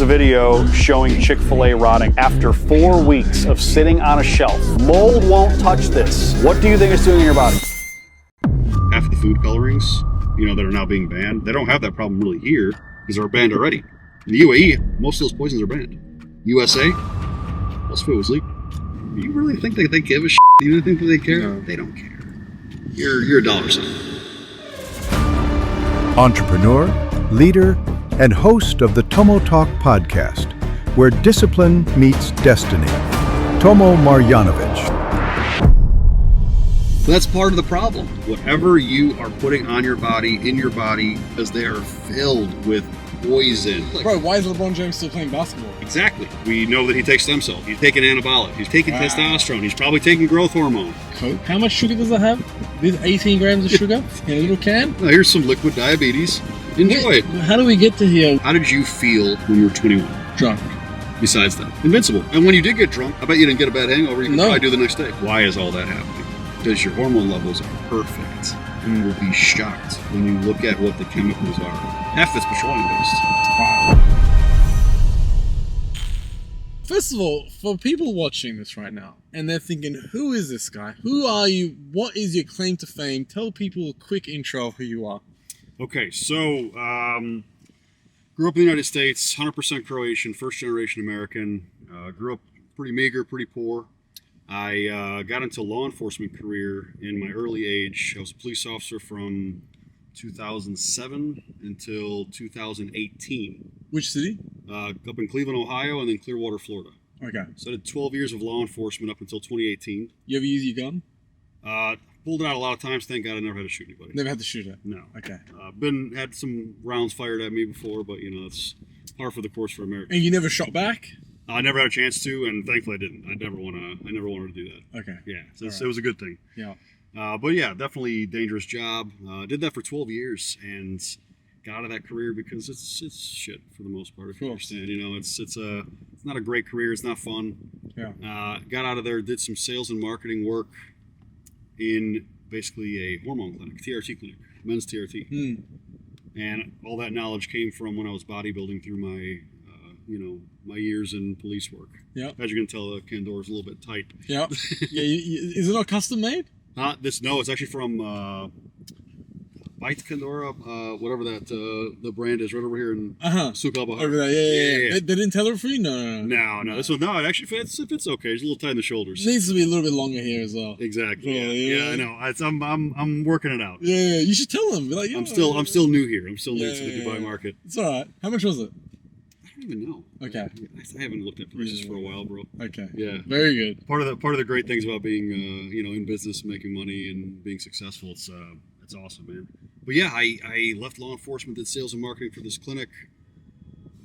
Here's a video showing Chick-fil-A rotting after 4 weeks of sitting on a shelf. Mold won't touch this. What do you think it's doing in your body? Half the food colorings, that are now being banned, they don't have that problem really here because they're banned already. In the UAE, most of those poisons are banned. USA, most of it was legal. Do you really think that they give a shit? Do you think that they care? No. They don't care. You're a dollar sign. Entrepreneur, leader, and host of the Tomo Talk podcast, where discipline meets destiny. Tomo Marjanovic. That's part of the problem. Whatever you are putting on your body, in your body, because they are filled with poison. Bro, why is LeBron James still playing basketball? Exactly. We know that he takes stem cells. He's taking anabolic. He's taking testosterone. He's probably taking growth hormone. Coke? How much sugar does it have? This 18 grams of sugar in a little can? Well, here's some liquid diabetes. Enjoy it. How do we get to here? How did you feel when you were 21? Drunk. Besides that, invincible. And when you did get drunk, I bet you didn't get a bad hangover. You could probably do the next day. Why is all that happening? Because your hormone levels are perfect. You will be shocked when you look at what the chemicals are. Half it's petroleum based. First of all, for people watching this right now, and they're thinking, who is this guy? Who are you? What is your claim to fame? Tell people a quick intro of who you are. Okay, so grew up in the United States, 100% Croatian, first generation American. Grew up pretty meager, pretty poor. I got into law enforcement career in my early age. I was a police officer from 2007 until 2018. Which city? Up in Cleveland, Ohio, and then Clearwater, Florida. Okay. So I did 12 years of law enforcement up until 2018. You ever use your gun? Pulled it out a lot of times. Thank God I never had to shoot anybody. Never had to shoot it? No. Okay. Had some rounds fired at me before, but it's par for the course for America. And you never shot back? I never had a chance to, and thankfully I didn't. I never wanted to do that. Okay. Yeah, so it was a good thing. Yeah. But yeah, definitely dangerous job. Did that for 12 years and got out of that career because it's shit for the most part. If you understand, it's not a great career. It's not fun. Yeah. Got out of there, did some sales and marketing work in basically a hormone clinic, TRT clinic, men's TRT. And all that knowledge came from when I was bodybuilding through my my years in police work. Yeah. As you can tell, the can door is a little bit tight. Yeah. Is it not custom made? No, it's actually from Bite Pandora, whatever that the brand is, right over here in Souk Al Bahar. Over there, yeah. They didn't tell her for you? No. This one, no, it actually fits okay. It's a little tight in the shoulders. It needs to be a little bit longer here as well. Exactly. Yeah, I know. I'm working it out. Yeah, you should tell them. Be like, I'm still new here. I'm still new to the Dubai market. It's all right. How much was it? I don't even know. Okay. I haven't looked at prices for a while, bro. Okay. Yeah. Very good. Part of the great things about being in business, making money, and being successful, it's awesome, man. But yeah, I left law enforcement, did sales and marketing for this clinic,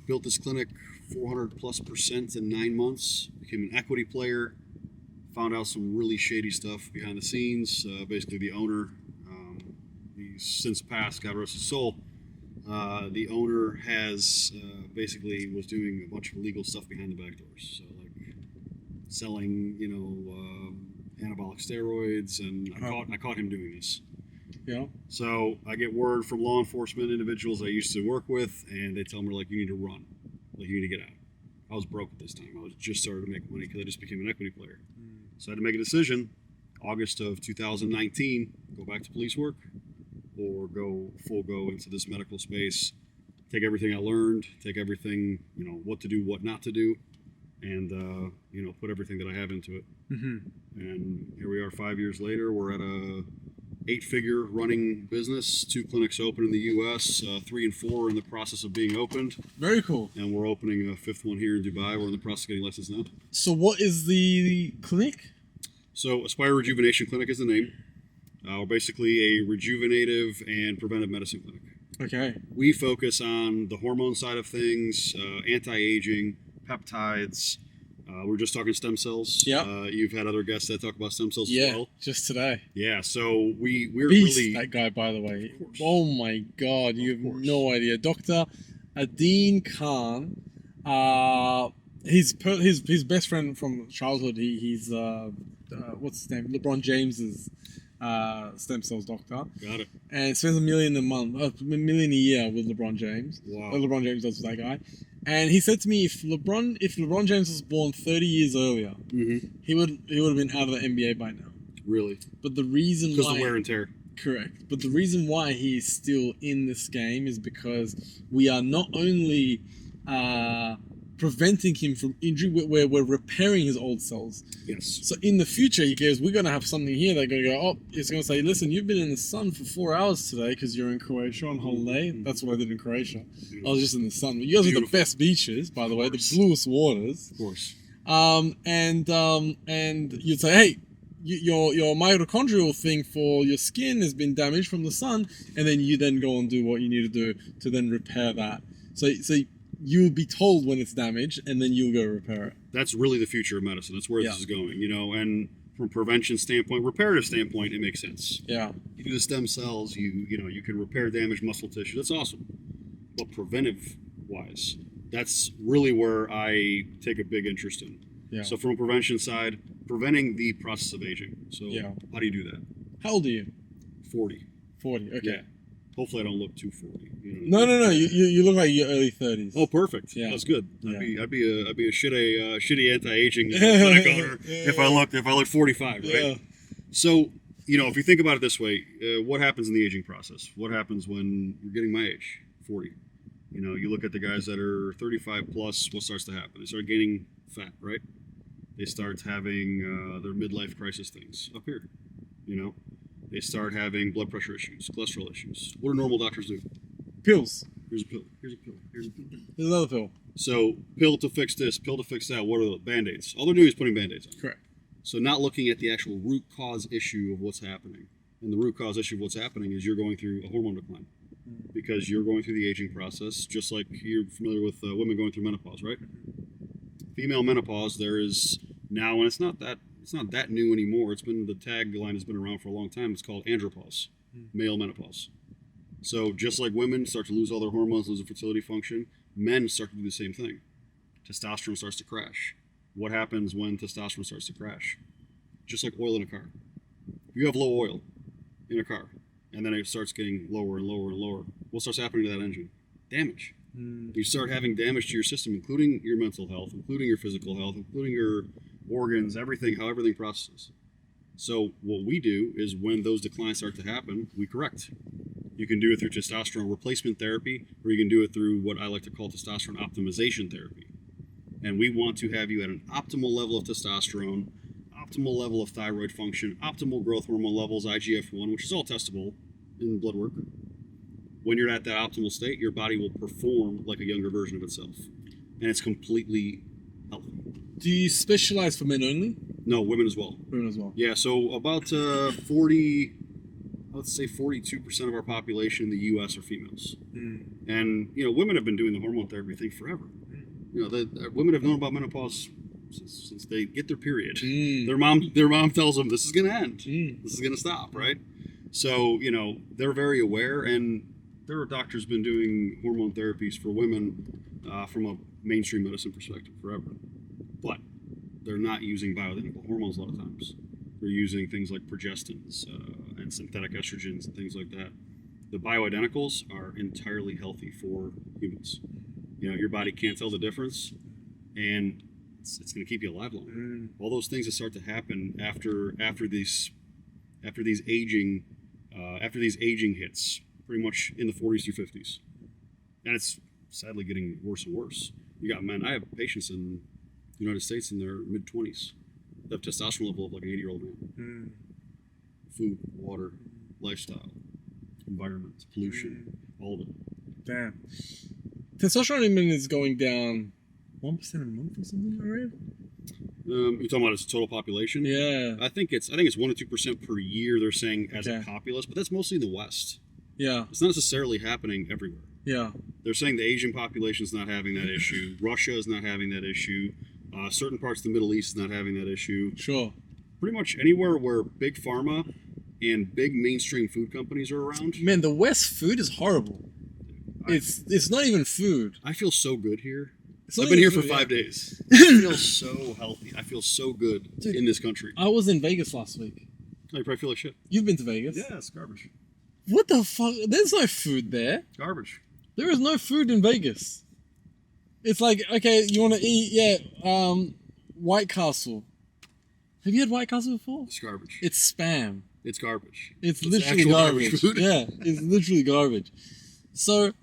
built this clinic 400+% in 9 months, became an equity player, found out some really shady stuff behind the scenes. Basically, the owner, he's since passed, God rest his soul. The owner has basically was doing a bunch of illegal stuff behind the back doors. So like selling, anabolic steroids, and I caught him doing this. Yeah. So I get word from law enforcement individuals I used to work with, and they tell me you need to run, you need to get out. I was broke at this time. I was just starting to make money because I just became an equity player. So I had to make a decision. August of 2019, go back to police work, or go into this medical space, take everything I learned, take everything, what to do, what not to do, and, put everything that I have into it. And here we are 5 years later. We're at a 8-figure running business, 2 clinics open in the U.S., 3 and 4 are in the process of being opened. Very cool. And we're opening a 5th one here in Dubai. We're in the process of getting licensed now. So what is the clinic? So Aspire Rejuvenation Clinic is the name. We're basically a rejuvenative and preventive medicine clinic. Okay. We focus on the hormone side of things, anti-aging, peptides. We're just talking stem cells. Yeah. You've had other guests that talk about stem cells as well. Just today. Yeah, so we're Beast, really... that guy, by the way. Oh my God, you have no idea. Dr. Adine Khan, his best friend from childhood, he's what's his name? LeBron James's stem cells doctor. Got it. And spends $1 million a month, $1 million a year with LeBron James. Wow. LeBron James does that guy. And he said to me, if LeBron James was born 30 years earlier, he would have been out of the NBA by now. Really? But the reason Because why of wear and tear. correct, but the reason why he's still in this game is because we are not only preventing him from injury, we're repairing his old cells. Yes. So in the future, he goes, we're going to have something here. They're going to go, oh, it's going to say, listen, you've been in the sun for 4 hours today because you're in Croatia on holiday. That's what I did in Croatia. I was just in the sun. But you guys are the best beaches, by the way, the bluest waters. Of course. And you'd say, hey, your mitochondrial thing for your skin has been damaged from the sun, and then you then go and do what you need to do to then repair that. So you'll be told when it's damaged, and then you'll go repair it. That's really the future of medicine. That's where this is going, and from a prevention standpoint, reparative standpoint, it makes sense. Yeah. You do the stem cells, you can repair damaged muscle tissue. That's awesome. But preventive wise, that's really where I take a big interest in. Yeah. So from a prevention side, preventing the process of aging. So how do you do that? How old are you? 40. 40. Okay. Yeah. Hopefully I don't look too 40. No. You look like your early 30s. Oh, perfect. Yeah. That's good. Yeah. I'd be a shitty anti-aging clinic owner if I looked 45, right? Yeah. So, if you think about it this way, what happens in the aging process? What happens when you're getting my age, 40? You look at the guys that are 35 plus, what starts to happen? They start gaining fat, right? They start having their midlife crisis things up here, They start having blood pressure issues, cholesterol issues. What do normal doctors do? Pills. Here's a pill. Here's a pill. Here's a pill. There's another pill. So, pill to fix this, pill to fix that. What are the Band-Aids? All they're doing is putting Band-Aids on. Correct. So, not looking at the actual root cause issue of what's happening. And the root cause issue of what's happening is you're going through a hormone decline. Because you're going through the aging process, just like you're familiar with women going through menopause, right? Female menopause, there is now, and it's not that new anymore. The tagline has been around for a long time. It's called andropause, male menopause. So just like women start to lose all their hormones, lose their fertility function, men start to do the same thing. Testosterone starts to crash. What happens when testosterone starts to crash? Just like oil in a car. If you have low oil in a car, and then it starts getting lower and lower and lower, what starts happening to that engine? Damage. You start having damage to your system, including your mental health, including your physical health, including your organs, how everything processes. So what we do is when those declines start to happen, we correct. You can do it through testosterone replacement therapy, or you can do it through what I like to call testosterone optimization therapy. And we want to have you at an optimal level of testosterone, optimal level of thyroid function, optimal growth hormone levels, IGF-1, which is all testable in blood work. When you're at that optimal state, your body will perform like a younger version of itself. And it's completely healthy. Do you specialize for men only? No, women as well. Women as well. Yeah, so about 42% of our population in the U.S. are females. And, women have been doing the hormone therapy thing forever. Women have known about menopause since they get their period. Their mom tells them, this is going to end. This is going to stop, right? So, they're very aware, and there are doctors been doing hormone therapies for women from a mainstream medicine perspective forever. But they're not using bioidentical hormones a lot of times. They're using things like progestins and synthetic estrogens and things like that. The bioidenticals are entirely healthy for humans. Your body can't tell the difference, and it's going to keep you alive longer. All those things that start to happen after these aging hits, pretty much in the 40s through 50s, and it's sadly getting worse and worse. You got men. I have patients in the United States in their mid-20s that have testosterone level of like an 80-year-old man. Food, water, lifestyle, environment, pollution, all of it. Damn. Testosterone in men is going down 1% a month or something, I read? You're talking about its total population? Yeah. I think it's 1 to 2% per year. They're saying as a populace, but that's mostly in the West. Yeah. It's not necessarily happening everywhere. Yeah. They're saying the Asian population is not having that issue. Russia is not having that issue. Certain parts of the Middle East is not having that issue. Sure. Pretty much anywhere where big pharma and big mainstream food companies are around. Man, the West food is horrible. It's not even food. I feel so good here. I've been here for 5 days. I feel so healthy. I feel so good in this country. I was in Vegas last week. Oh, you probably feel like shit. You've been to Vegas? Yeah, it's garbage. What the fuck? There's no food there. Garbage. There is no food in Vegas. It's like, okay, you want to eat, White Castle. Have you had White Castle before? It's garbage. It's spam. It's garbage. It's literally actual garbage. food. Yeah, it's literally garbage. So,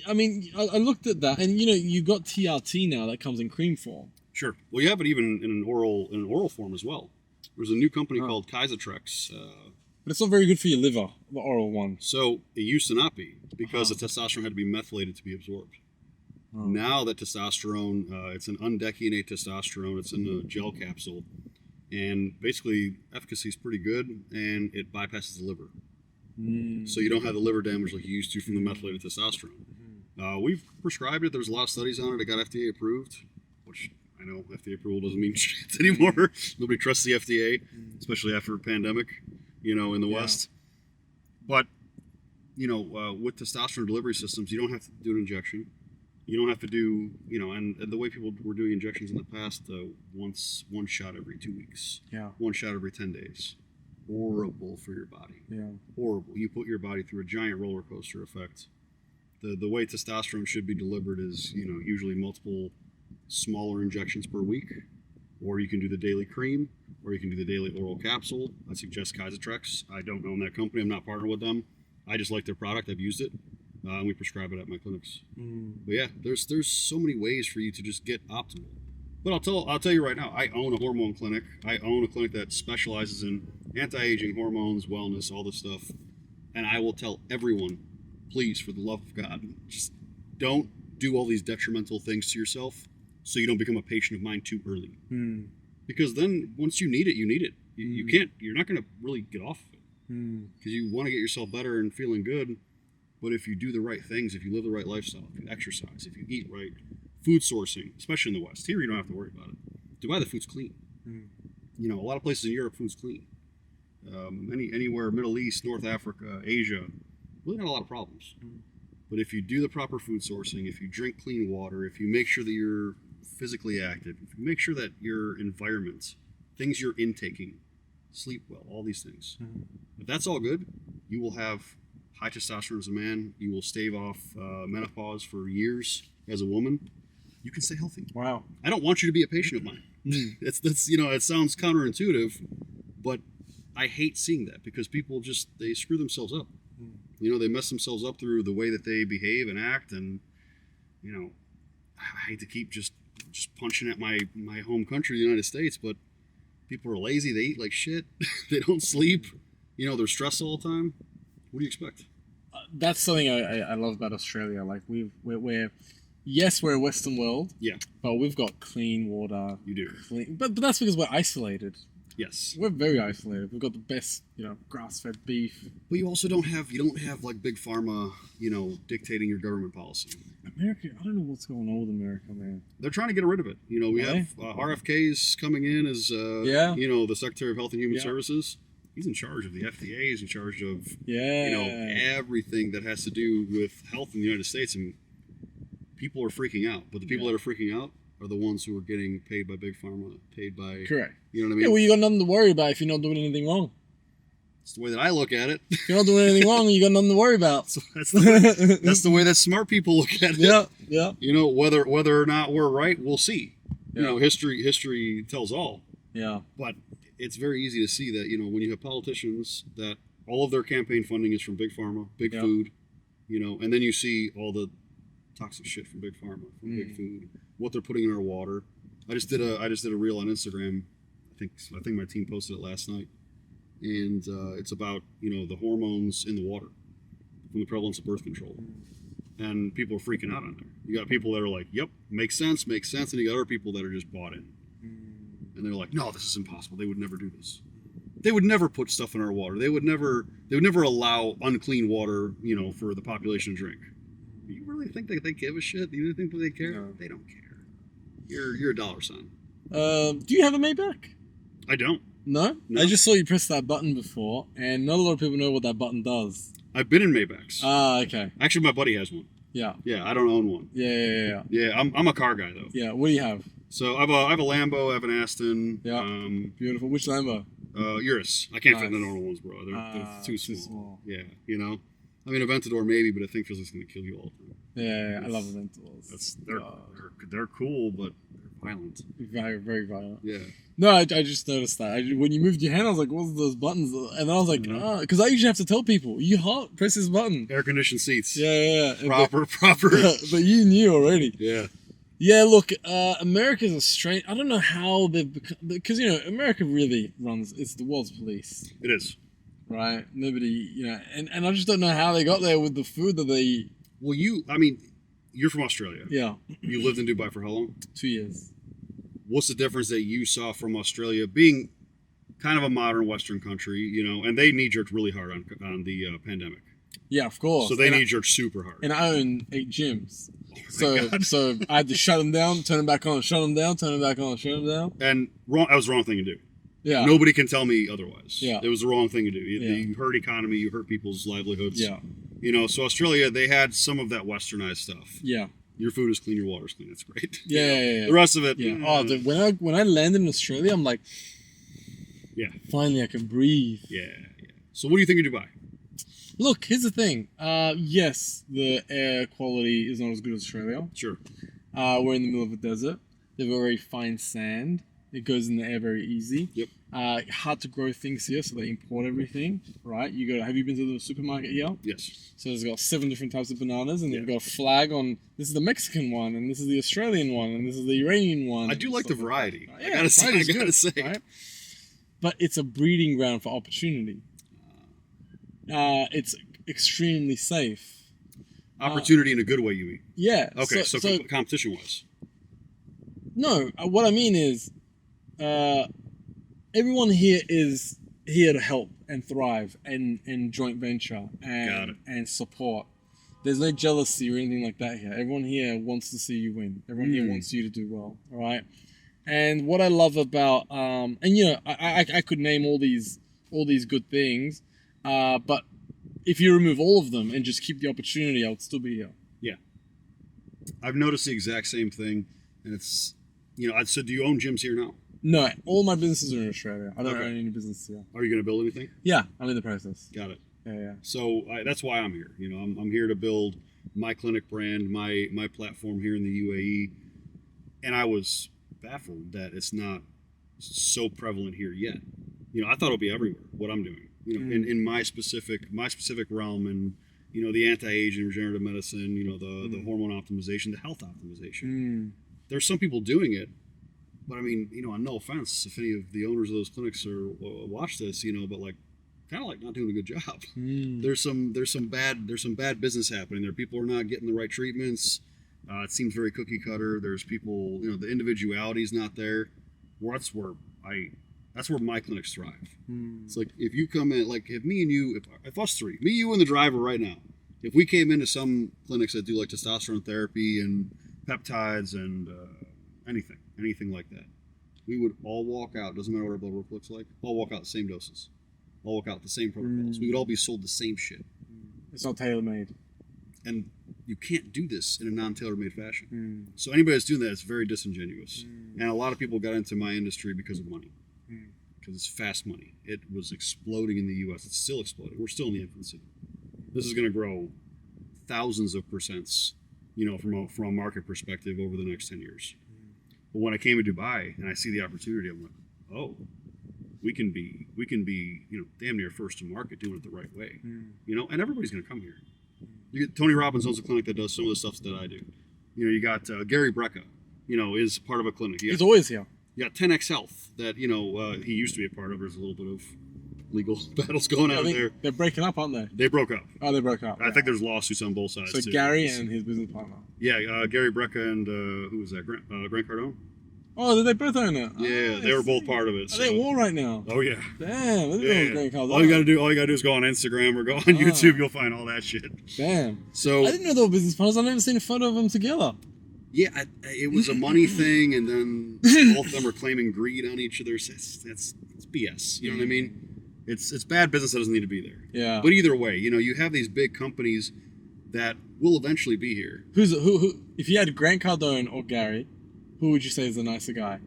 I mean, I looked at that, and you got TRT now that comes in cream form. Sure. Well, you have it even in an oral form as well. There's a new company called Kaisertrex. But it's not very good for your liver, the oral one. So it used to not be because the testosterone had to be methylated to be absorbed. Now that testosterone, it's an undecuinate testosterone. It's in a gel capsule, and basically efficacy is pretty good, and it bypasses the liver. So you don't have the liver damage like you used to from the methylated testosterone. We've prescribed it. There's a lot of studies on it. It got FDA approved, which I know FDA approval doesn't mean shit anymore. Nobody trusts the FDA, especially after a pandemic, in the West. But, with testosterone delivery systems, you don't have to do an injection. You don't have to do, and the way people were doing injections in the past, one shot every 2 weeks. Yeah. One shot every 10 days. Horrible for your body. Yeah. Horrible. You put your body through a giant roller coaster effect. The way testosterone should be delivered is, usually multiple smaller injections per week, or you can do the daily cream, or you can do the daily oral capsule. I suggest Kaisertrex. I don't own that company. I'm not partnered with them. I just like their product. I've used it, and we prescribe it at my clinics. But yeah, there's so many ways for you to just get optimal. But I'll tell you right now, I own a hormone clinic. I own a clinic that specializes in anti-aging, hormones, wellness, all this stuff. And I will tell everyone, please, for the love of God, just don't do all these detrimental things to yourself so you don't become a patient of mine too early. Because then once you need it, you need it. You're not going to really get off of it. Because you want to get yourself better and feeling good. But if you do the right things, if you live the right lifestyle, if you exercise, if you eat right, food sourcing, especially in the West. Here you don't have to worry about it. Dubai, the food's clean. A lot of places in Europe, food's clean. Anywhere, Middle East, North Africa, Asia, really not a lot of problems. But if you do the proper food sourcing, if you drink clean water, if you make sure that you're physically active, if you make sure that your environment, things you're intaking, sleep well, all these things. If that's all good, you will have high testosterone as a man. You will stave off menopause for years as a woman. You can stay healthy. Wow. I don't want you to be a patient of mine. That's it sounds counterintuitive, but I hate seeing that because people they screw themselves up. They mess themselves up through the way that they behave and act, and I hate to keep just punching at my home country, the United States, but people are lazy. They eat like shit. They don't sleep. They're stressed all the time. What do you expect? That's something I love about Australia. Like we're a Western world. Yeah. But we've got clean water. You do. But that's because we're isolated. Yes. We're very isolated. We've got the best, grass-fed beef. But you also don't have like big pharma, dictating your government policy. America, I don't know what's going on with America, man. They're trying to get rid of it. We have RFK's coming in as, the Secretary of Health and Human Services. He's in charge of the FDA. He's in charge of, everything that has to do with health in the United States. And people are freaking out. But the people that are freaking out are the ones who are getting paid by big pharma, paid by... Correct. You know what I mean? Yeah, well, you got nothing to worry about if you're not doing anything wrong. It's the way that I look at it. If you're not doing anything wrong, you got nothing to worry about. So that's the way that smart people look at it. Yeah. Whether or not we're right, we'll see. Yeah. History tells all. Yeah. But it's very easy to see that, when you have politicians that all of their campaign funding is from big pharma, big food, and then you see all the toxic shit from big pharma, from big food, what they're putting in our water. I just did a reel on Instagram. I think my team posted it last night, and it's about the hormones in the water from the prevalence of birth control, and people are freaking out on there. You got people that are like, "Yep, makes sense," and you got other people that are just bought in, and they're like, "No, this is impossible. They would never do this. They would never put stuff in our water. They would never allow unclean water, for the population to drink." Do you really think that they give a shit? Do you really think that they care? No. They don't care. You're a dollar sign. Do you have a Maybach? I don't. No? I just saw you press that button before, and not a lot of people know what that button does. I've been in Maybachs. Ah, okay. Actually, my buddy has one. Yeah. Yeah, I don't own one. Yeah. Yeah, I'm a car guy though. Yeah. What do you have? So I have a Lambo, I have an Aston. Yeah. Beautiful. Which Lambo? Urus. I can't fit in the normal ones, bro. They're too small. Yeah, I mean, Aventador maybe, but I think physics is going to kill you all the time. Yeah, I love Aventadors. They're cool, but they're violent. Very, very violent. Yeah. No, I just noticed that. When you moved your hand, I was like, what's those buttons? And then I was like, because I usually have to tell people, you hot, press this button. Air conditioned seats. Yeah. Proper. But you knew already. Yeah. Yeah, look, America's a strange... I don't know how they've become... Because, America really runs... It's the world's police. It is. Right? Nobody, And I just don't know how they got there with the food that they eat. Well, you're from Australia. Yeah. You lived in Dubai for how long? 2 years. What's the difference that you saw from Australia being kind of a modern Western country, and they knee-jerked really hard on the pandemic. Yeah, of course. So they knee-jerked super hard. And I own 8 gyms. Oh so I had to shut them down, turn them back on, shut them down, turn them back on, shut them down. And that was the wrong thing to do. Yeah. Nobody can tell me otherwise. Yeah. It was the wrong thing to do. You hurt economy, you hurt people's livelihoods. Yeah. So Australia, they had some of that westernized stuff. Yeah. Your food is clean, your water's clean. That's great. Yeah. The rest of it. Yeah. When I landed in Australia, I'm like, yeah. Finally, I can breathe. Yeah. So what do you think of Dubai? Look, here's the thing. Yes, the air quality is not as good as Australia. Sure. We're in the middle of a desert. They have very fine sand. It goes in the air very easy. Yep. Hard to grow things here, so they import everything. Right? Have you been to the supermarket here? Yes. So there's got 7 different types of bananas, and they've got a flag on. This is the Mexican one, and this is the Australian one, and this is the Iranian one. I do like the variety. Yeah, I gotta say. Right? But it's a breeding ground for opportunity. It's extremely safe. Opportunity in a good way, you mean? Yeah. Okay, so competition-wise. No, what I mean is, everyone here is here to help and thrive and joint venture and support. There's no jealousy or anything like that here. Everyone here wants to see you win. Everyone here wants you to do well. All right. And what I love about I could name all these good things, but if you remove all of them and just keep the opportunity, I would still be here. Yeah. I've noticed the exact same thing, and it's so do you own gyms here now? No, all my businesses are in Australia. I don't own any business here. Are you going to build anything? Yeah, I'm in the process. Got it. Yeah. So that's why I'm here. I'm here to build my clinic brand, my platform here in the UAE, and I was baffled that it's not so prevalent here yet. I thought it would be everywhere. What I'm doing, in my specific realm, and the anti-aging, regenerative medicine, the hormone optimization, the health optimization. There's some people doing it. But I mean, no offense if any of the owners of those clinics watch this, but kind of not doing a good job. There's some bad business happening there. People are not getting the right treatments. It seems very cookie cutter. There's people, the individuality is not there. That's where my clinics thrive. It's like if you come in, if me and you, if us three, me, you, and the driver right now, if we came into some clinics that do testosterone therapy and peptides and anything like that, we would all walk out, doesn't matter what our blood work looks like, all walk out the same doses, all walk out the same protocols. We would all be sold the same shit. It's not tailor-made. And you can't do this in a non-tailor-made fashion. So anybody that's doing that is very disingenuous. And a lot of people got into my industry because of money. Because it's fast money. It was exploding in the U.S. It's still exploding. We're still in the infancy. This is going to grow thousands of percents, from a market perspective over the next 10 years. But when I came to Dubai and I see the opportunity, I'm like, oh, we can be, damn near first to market doing it the right way, and everybody's going to come here. Tony Robbins owns a clinic that does some of the stuff that I do. You got Gary Brecka, is part of a clinic. He's always here. You got 10X Health that, he used to be a part of. There's a little bit of legal battles going on there. They're breaking up, aren't they? They broke up. Oh, they broke up. I think there's lawsuits on both sides. So too. Gary and his business partner. Yeah, Gary Brecka and who was that? Grant Cardone? Oh, did they both own it? Yeah, they were both part of it. Are they at war right now? Oh yeah. Damn, I didn't know Grant Cardone. All you gotta do is go on Instagram or go on YouTube. You'll find all that shit. Damn. So I didn't know they were business partners. I've never seen a photo of them together. Yeah, it was a money thing, and then both of them are claiming greed on each other. It's BS. You know what I mean? It's bad business that doesn't need to be there. Yeah. But either way, you have these big companies that will eventually be here. Who? If you had Grant Cardone or Gary, who would you say is the nicer guy?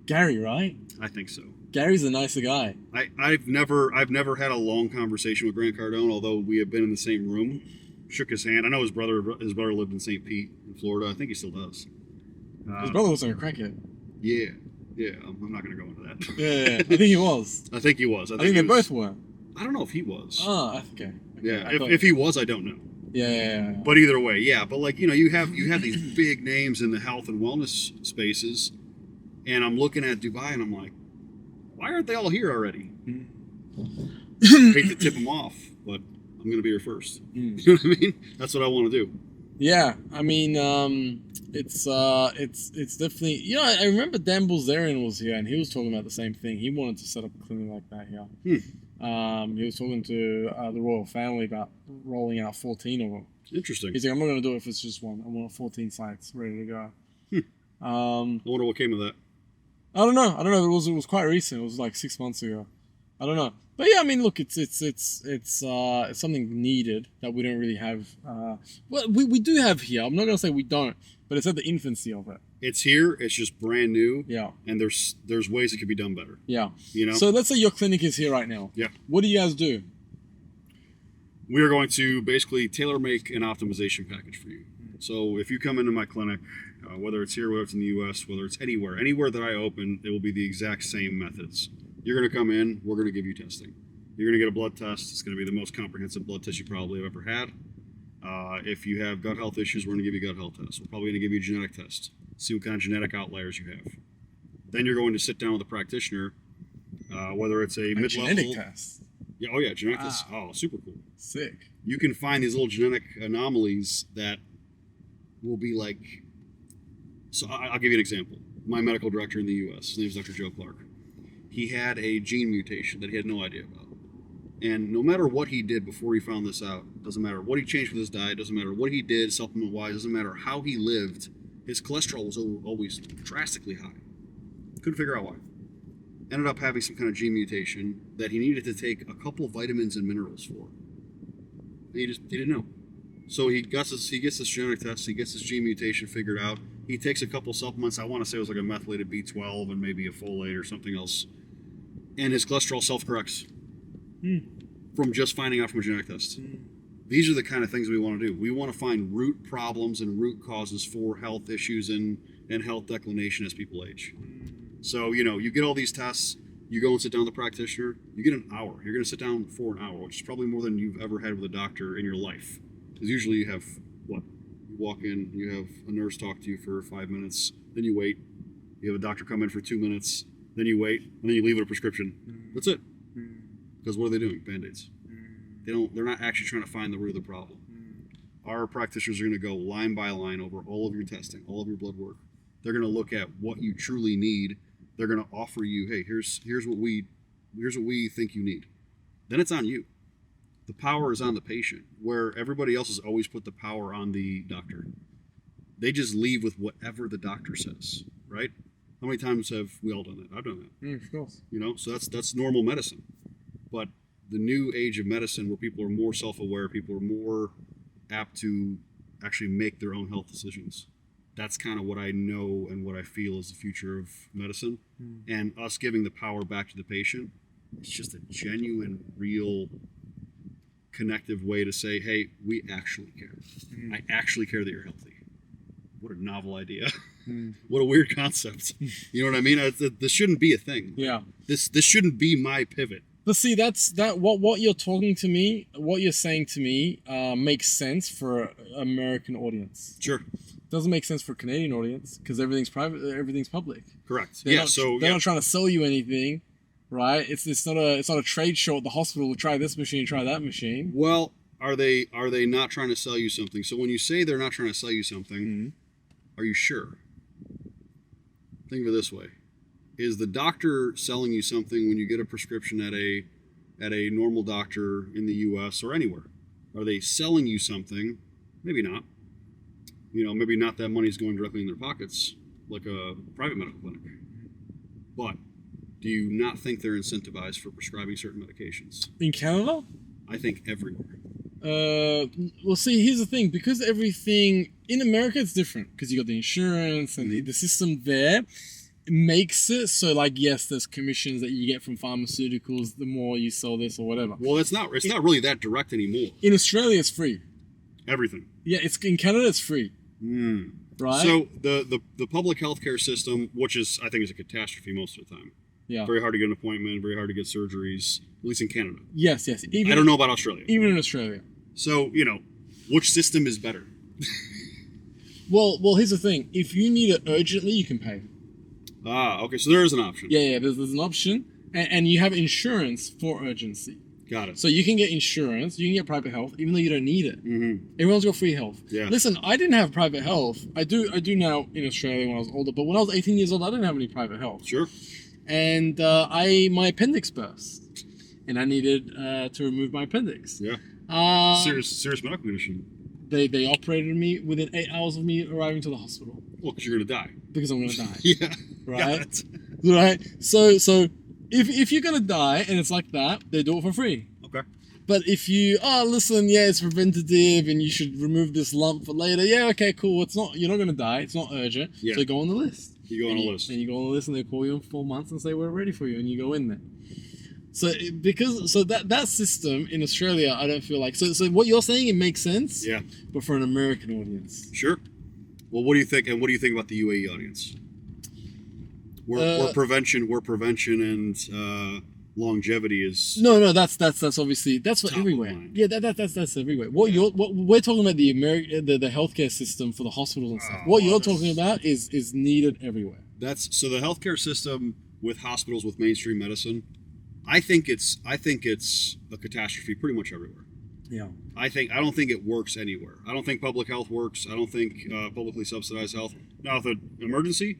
Gary, right? I think so. Gary's a nicer guy. I've never had a long conversation with Grant Cardone, although we have been in the same room. Shook his hand. I know his brother lived in St. Pete in Florida. I think he still does. His brother was like a crackhead. Yeah. I'm not going to go into that. Yeah. I think he was. I think he was. I think they both were. I don't know if he was. Oh, okay. Yeah. If he was, I don't know. Yeah. But either way, yeah. But like, you have these big names in the health and wellness spaces, and I'm looking at Dubai and I'm like, why aren't they all here already? Hate to tip them off, but I'm going to be here first. You know what I mean? That's what I want to do. Yeah, I mean, it's definitely, I remember Dan Bilzerian was here and he was talking about the same thing. He wanted to set up a clinic like that here. He was talking to the royal family about rolling out 14 of them. Interesting. He's like, I'm not going to do it if it's just one. I want 14 sites ready to go. I wonder what came of that. I don't know. It was quite recent. It was like 6 months ago. I don't know. But yeah, I mean, look, it's something needed that we don't really have. Well, we do have here. I'm not gonna say we don't, but it's at the infancy of it. It's here. It's just brand new. Yeah. And there's ways it could be done better. Yeah. So let's say your clinic is here right now. Yeah. What do you guys do? We are going to basically tailor make an optimization package for you. So if you come into my clinic, whether it's here, whether it's in the U.S., whether it's anywhere that I open, it will be the exact same methods. You're going to come in, we're going to give you testing. You're going to get a blood test. It's going to be the most comprehensive blood test you probably have ever had. If you have gut health issues, we're going to give you a gut health test. We're probably going to give you a genetic test. See what kind of genetic outliers you have. Then you're going to sit down with a practitioner, whether it's a mid-level... genetic test? Yeah, genetic test. Oh, super cool. Sick. You can find these little genetic anomalies that will be like... So I'll give you an example. My medical director in the U.S., his name is Dr. Joe Clark. He had a gene mutation that he had no idea about. And no matter what he did before he found this out, doesn't matter what he changed with his diet, doesn't matter what he did supplement-wise, doesn't matter how he lived, his cholesterol was always drastically high. Couldn't figure out why. Ended up having some kind of gene mutation that he needed to take a couple vitamins and minerals for. And he didn't know. So he gets this genetic test, he gets this gene mutation figured out. He takes a couple supplements, I want to say it was like a methylated B12 and maybe a folate or something else. And his cholesterol self-corrects from just finding out from a genetic test. These are the kind of things we want to do. We want to find root problems and root causes for health issues and health declination as people age. So, you get all these tests, you go and sit down with a practitioner, you get an hour. You're going to sit down for an hour, which is probably more than you've ever had with a doctor in your life. Because usually you have, you walk in, you have a nurse talk to you for 5 minutes, then you wait. You have a doctor come in for 2 minutes, then you wait, and then you leave with a prescription. That's it. Because what are they doing? Band-Aids. They're not actually trying to find the root of the problem. Our practitioners are going to go line by line over all of your testing, all of your blood work. They're going to look at what you truly need. They're going to offer you, hey, here's what we think you need. Then it's on you. The power is on the patient, where everybody else has always put the power on the doctor. They just leave with whatever the doctor says, right? How many times have we all done that? I've done that. Of course. So that's normal medicine. But the new age of medicine, where people are more self-aware, people are more apt to actually make their own health decisions. That's kind of what I know and what I feel is the future of medicine. And us giving the power back to the patient, it's just a genuine, real, connective way to say, hey, we actually care. I actually care that you're healthy. What a novel idea. What a weird concept. You know what I mean? This shouldn't be a thing. Yeah. This shouldn't be my pivot. But see, what you're talking to me, what you're saying to me, makes sense for an American audience. Sure. Doesn't make sense for a Canadian audience because everything's private, everything's public. Correct. They're not trying to sell you anything, right? It's not a trade show at the hospital. Try this machine, try that machine. Well, are they not trying to sell you something? So when you say they're not trying to sell you something, are you sure? Think of it this way. Is the doctor selling you something when you get a prescription at a normal doctor in the U.S. or anywhere? Are they selling you something? Maybe not. Maybe not that money's going directly in their pockets, like a private medical clinic. But do you not think they're incentivized for prescribing certain medications? In Canada? I think everywhere. Well, see, here's the thing. Because everything in America, it's different. Because you got the insurance and the system there. makes it so like, yes, there's commissions that you get from pharmaceuticals the more you sell this or whatever. Well, it's not really that direct anymore. In Australia, it's free. Everything. Yeah, it's in Canada, it's free. Right. So the public healthcare system, which I think is a catastrophe most of the time. Yeah. Very hard to get an appointment. Very hard to get surgeries. At least in Canada. Yes. Even, I don't know about Australia. Even in Australia. So which system is better? Well, here's the thing. If you need it urgently, you can pay. Okay. So there is an option. Yeah. There's an option, and you have insurance for urgency. Got it. So you can get insurance, you can get private health, even though you don't need it. Mm-hmm. Everyone's got free health. Yeah. Listen, I didn't have private health. I do now in Australia when I was older, but when I was 18 years old, I didn't have any private health. Sure. And my appendix burst, and I needed to remove my appendix. Yeah. Serious medical condition. They operated me within 8 hours of me arriving to the hospital. Well, because you're gonna die. Because I'm gonna die. Yeah. Right. Right. So if you're gonna die and it's like that, they do it for free. Okay. But if you listen, it's preventative and you should remove this lump for later. Yeah, okay, cool. You're not gonna die. It's not urgent. Yeah. So go on the list. You go on a list. And you go on the list, and they call you in 4 months and say we're ready for you, and you go in there. So that system in Australia, I don't feel like. So what you're saying, it makes sense. Yeah. But for an American audience. Sure. Well, what do you think? And what do you think about the UAE audience? Where prevention and longevity is. No, that's obviously that's for top of everywhere. mind. Yeah, that's everywhere. What we're talking about the healthcare system for the hospitals and stuff. What you're talking about is needed everywhere. So the healthcare system with hospitals with mainstream medicine, I think it's a catastrophe pretty much everywhere. Yeah. I don't think it works anywhere. I don't think public health works. I don't think publicly subsidized health. Now, if an emergency,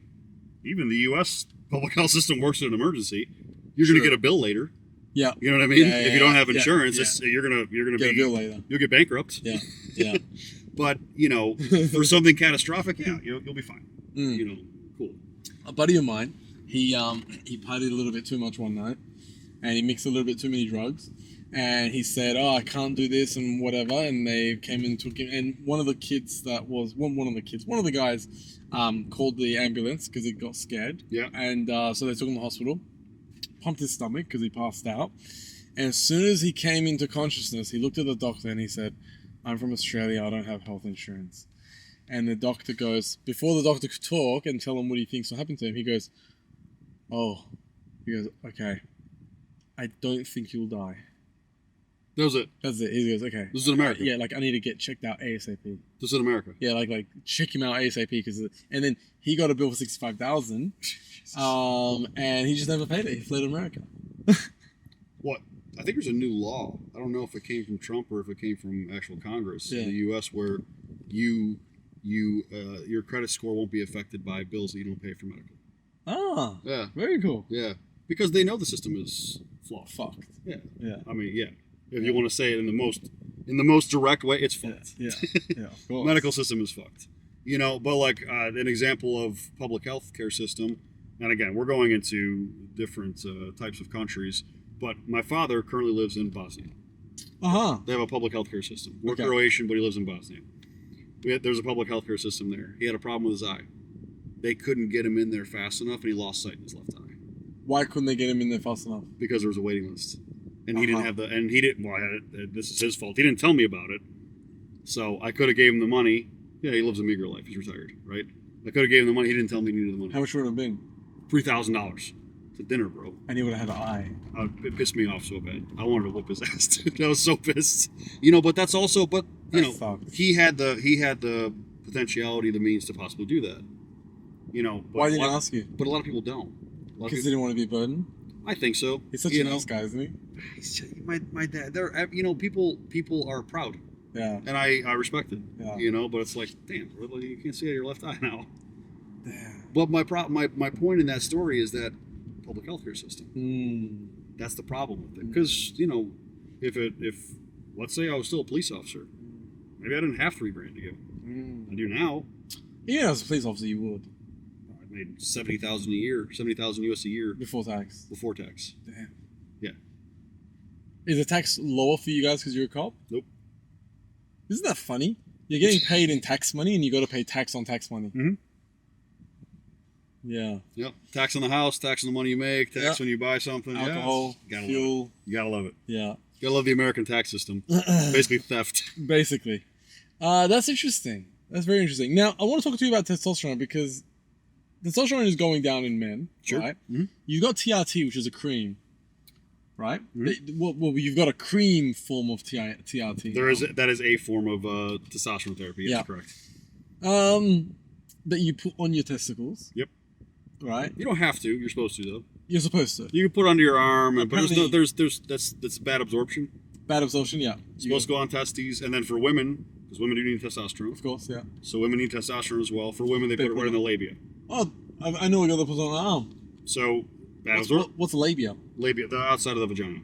even the U.S. public health system works in an emergency, you're going to get a bill later. Yeah. You know what I mean? Yeah, if you don't have insurance, yeah. you're gonna Get a bill later. You'll get bankrupt. Yeah. Yeah. But for something catastrophic, you'll be fine. Cool. A buddy of mine, he partied a little bit too much one night, and he mixed a little bit too many drugs, and he said, "Oh, I can't do this and whatever." And they came and took him. And one of the guys called the ambulance because he got scared. Yeah. And so they took him to the hospital, pumped his stomach because he passed out. And as soon as he came into consciousness, he looked at the doctor and he said, "I'm from Australia. I don't have health insurance." And the doctor goes, before the doctor could talk and tell him what he thinks will happen to him, he goes, "Okay, I don't think you'll die." That was it. That's it. He goes, "Okay." This is in America. Yeah, I need to get checked out ASAP. This is in America. Yeah, like check him out ASAP and then he got a bill for $65,000, and he just never paid it. He fled America. What? I think there's a new law. I don't know if it came from Trump or if it came from actual Congress in the U.S. where your credit score won't be affected by bills that you don't pay for medical. Ah, yeah, very cool. Yeah, because they know the system is flawed. Fucked. Yeah, yeah. I mean, yeah. If you want to say it in the most direct way, it's fucked. Yeah, of course. Medical system is fucked. But like an example of public health care system, and again, we're going into different types of countries. But my father currently lives in Bosnia. They have a public health care system. We're Croatian, but he lives in Bosnia. There's a public health care system there. He had a problem with his eye. They couldn't get him in there fast enough, and he lost sight in his left eye. Why couldn't they get him in there fast enough? Because there was a waiting list, and he didn't have this is his fault. He didn't tell me about it, so I could have gave him the money. Yeah, he lives a meager life. He's retired, right? I could have gave him the money. He didn't tell me he needed the money. How much would it have been? $3,000 to dinner, bro. And he would have had an eye. It pissed me off so bad. I wanted to whoop his ass, dude. I was so pissed. But that's also, he had the potentiality, the means to possibly do that. Why didn't he ask you? But a lot of people don't. Because he didn't want to be a burden? I think so. He's such a nice guy, isn't he? My dad, people are proud. Yeah. And I respect it. Yeah. But it's like, damn, really, you can't see out of your left eye now. Damn. But my point in that story is that public healthcare system. That's the problem with it. Because, if let's say I was still a police officer, maybe I didn't have $3,000 to give. I do now. Even as a police officer, you would. I made $70,000 a year, $70,000 US a year. Before tax. Before tax. Damn. Yeah. Is the tax lower for you guys because you're a cop? Nope. Isn't that funny? You're getting paid in tax money and you got to pay tax on tax money. Mm-hmm. Yeah. Yep. Tax on the house, tax on the money you make, tax Yep. when you buy something. Alcohol, Yes. fuel. You gotta love it. Yeah. You gotta love the American tax system. Basically theft. Basically. That's interesting. That's very interesting. Now, I want to talk to you about testosterone because testosterone is going down in men, Sure. right? Mm-hmm. You've got TRT, which is a cream, right? Well, you've got a cream form of TRT. That is a form of testosterone therapy. Yes, Yeah. correct. That you put on your testicles. Yep. Right? You don't have to. You're supposed to though. You're supposed to. You can put it under your arm, but Apparently- that's bad absorption. Bad absorption, yeah. It's supposed to go on testes, and then for women, because women do need testosterone, Of course, yeah. so women need testosterone as well. For women, they put it right in the labia. Oh, I know we got to put on the arm. So bad absorption. What's a labia? Labia, the outside of the vagina.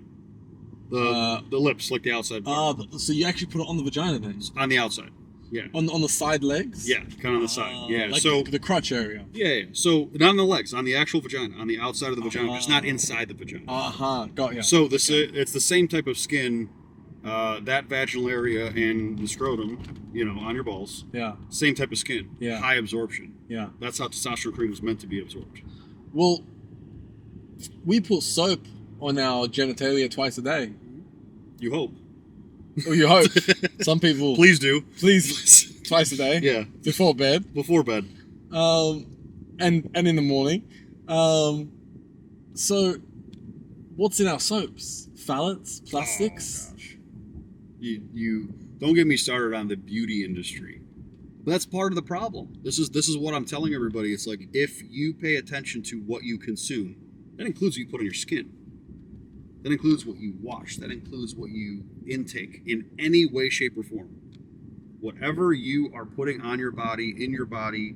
The lips, like the outside part. So you actually put it on the vagina then? On the outside. Yeah. On the side legs? Yeah, kind of on the side. Yeah. Like So the crotch area. yeah. So not on the legs, on the actual vagina, on the outside of the vagina, just not inside the vagina. Got ya. So it's the same type of skin, that vaginal area and the scrotum, on your balls. Yeah, Same type of skin. Yeah. High absorption. yeah. That's how testosterone cream was meant to be absorbed. Well, we put soap on our genitalia twice a day. You hope. Or you hope. Some people... Please do. Please, twice a day. Yeah. Before bed. Before bed. And in the morning. So, what's in our soaps? Phthalates? Plastics? Oh, gosh. You don't get me started on the beauty industry. That's part of the problem. This is what I'm telling everybody. It's like, if you pay attention to what you consume, that includes what you put on your skin. That includes what you wash. That includes what you intake in any way, shape, or form. Whatever you are putting on your body, in your body,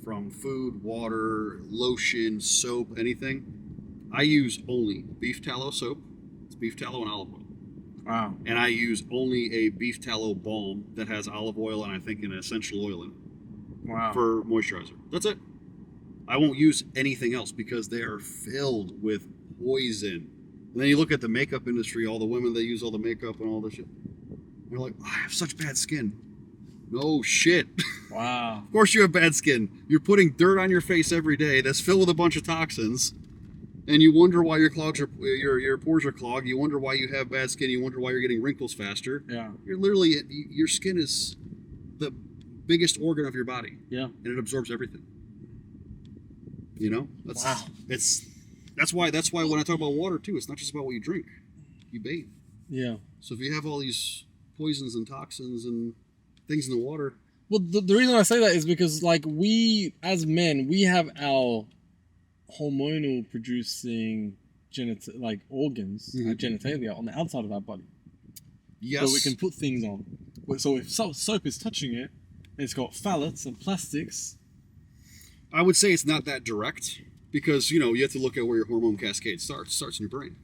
from food, water, lotion, soap, anything, I use only beef tallow soap. It's beef tallow and olive oil. Wow. And I use only a beef tallow balm that has olive oil and I think an essential oil in it Wow. for moisturizer. That's it. I won't use anything else because they are filled with poison. And then you look at the makeup industry, all the women that use all the makeup and all this shit. They're like, I have such bad skin. No shit. Wow. Of course you have bad skin. You're putting dirt on your face every day that's filled with a bunch of toxins. And you wonder why your pores are clogged. You wonder why you have bad skin. You wonder why you're getting wrinkles faster. Yeah. Your skin is the biggest organ of your body. Yeah. And it absorbs everything. That's, Wow. That's why when I talk about water too, it's not just about what you drink. You bathe. Yeah. So if you have all these poisons and toxins and things in the water. Well, the reason I say that is because, like, we, as men, we have our hormonal producing organs, our genitalia, on the outside of our body. Yes. So we can put things on. So if soap is touching it, and it's got phthalates and plastics. I would say it's not that direct because, you have to look at where your hormone cascade starts. It starts in your brain.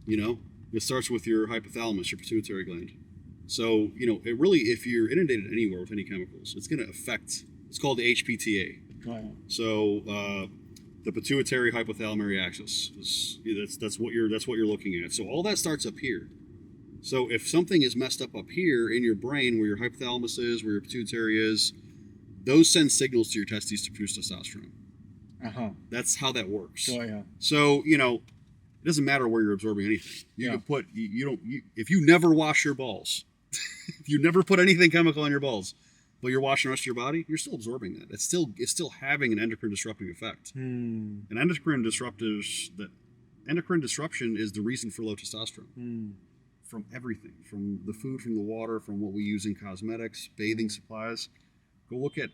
It starts with your hypothalamus, your pituitary gland. So, it really, if you're inundated anywhere with any chemicals, it's going to affect, it's called the HPTA. Right. So, the pituitary hypothalamic axis that's what you're looking at. So all that starts up here. So if something is messed up here in your brain, where your hypothalamus is, where your pituitary is, those send signals to your testes to produce testosterone. That's how that works. Oh yeah. So it doesn't matter where you're absorbing anything. You can put if you never wash your balls, if you never put anything chemical on your balls, but you're washing the rest of your body, you're still absorbing that. It's still having an endocrine disrupting effect. And endocrine disruption is the reason for low testosterone. From everything, from the food, from the water, from what we use in cosmetics, bathing supplies. Go look at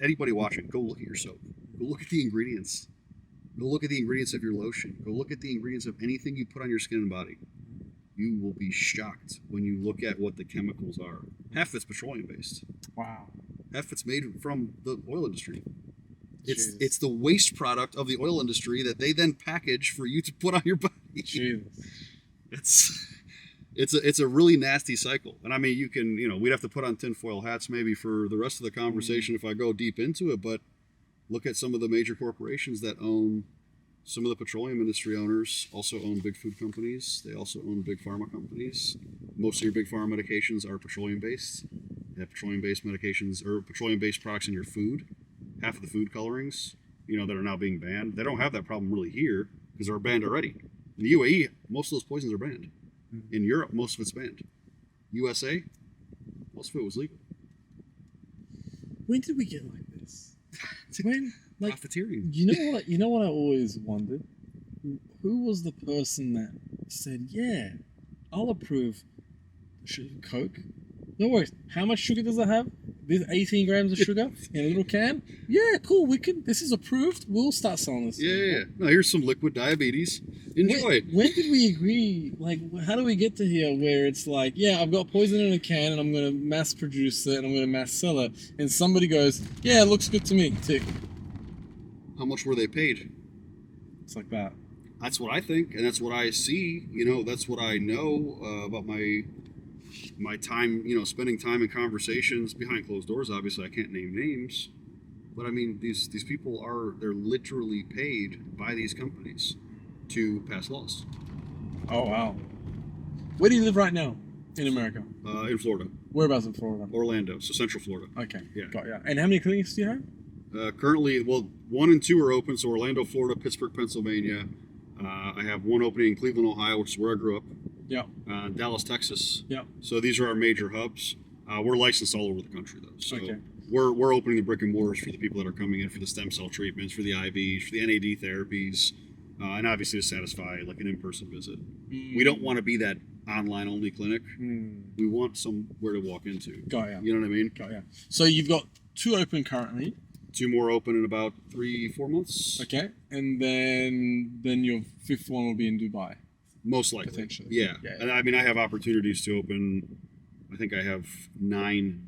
anybody watching. Go look at your soap. Go look at the ingredients. Go look at the ingredients of your lotion. Go look at the ingredients of anything you put on your skin and body. You will be shocked when you look at what the chemicals are. Half of it's petroleum based. Wow. Half of it's made from the oil industry. Jesus. It's the waste product of the oil industry that they then package for you to put on your body. Jesus. It's a really nasty cycle. And I mean, you can, we'd have to put on tinfoil hats maybe for the rest of the conversation if I go deep into it, but look at some of the major corporations that own, some of the petroleum industry owners also own big food companies. They also own big pharma companies. Most of your big pharma medications are petroleum based. They have petroleum based medications or petroleum based products in your food. half of the food colorings, that are now being banned, they don't have that problem really here because they're banned already. In the UAE, most of those poisons are banned. In Europe, most of it's banned. USA, most of it was legal. When did we get like this? When, like, Profiteering. You know what I always wondered? Who was the person that said, "Yeah, I'll approve Coke"? No worries. How much sugar does it have? There's 18 grams of sugar in a little can. Yeah, cool. This is approved. We'll start selling this. Yeah. No, here's some liquid diabetes. Enjoy. When did we agree? Like, how do we get to here where it's like, yeah, I've got poison in a can and I'm going to mass produce it and I'm going to mass sell it. And somebody goes, yeah, it looks good to me. Tick. How much were they paid? It's like that. That's what I think, and that's what I see. That's what I know about my time, spending time in conversations behind closed doors. Obviously, I can't name names, but I mean, these people they're literally paid by these companies to pass laws. Oh, wow. Where do you live right now in America? In Florida. Whereabouts in Florida? Orlando, so Central Florida. Okay. Yeah. Got ya. And how many clinics do you have? Currently, 1 and 2 are open, so Orlando, Florida, Pittsburgh, Pennsylvania. I have one opening in Cleveland, Ohio, which is where I grew up. Yeah. Dallas, Texas. Yeah. So these are our major hubs. We're licensed all over the country, though. So Okay. we're opening the brick and mortars for the people that are coming in for the stem cell treatments, for the IVs, for the NAD therapies, and obviously to satisfy like an in-person visit. We don't want to be that online-only clinic. We want somewhere to walk into. Got ya. You know what I mean? Got ya. So you've got 2 open currently. 2 more open in about 3-4 months. Okay. And then your 5th one will be in Dubai. Most likely. Potentially. Yeah. Yeah. And I mean, I have opportunities to open, I think I have 9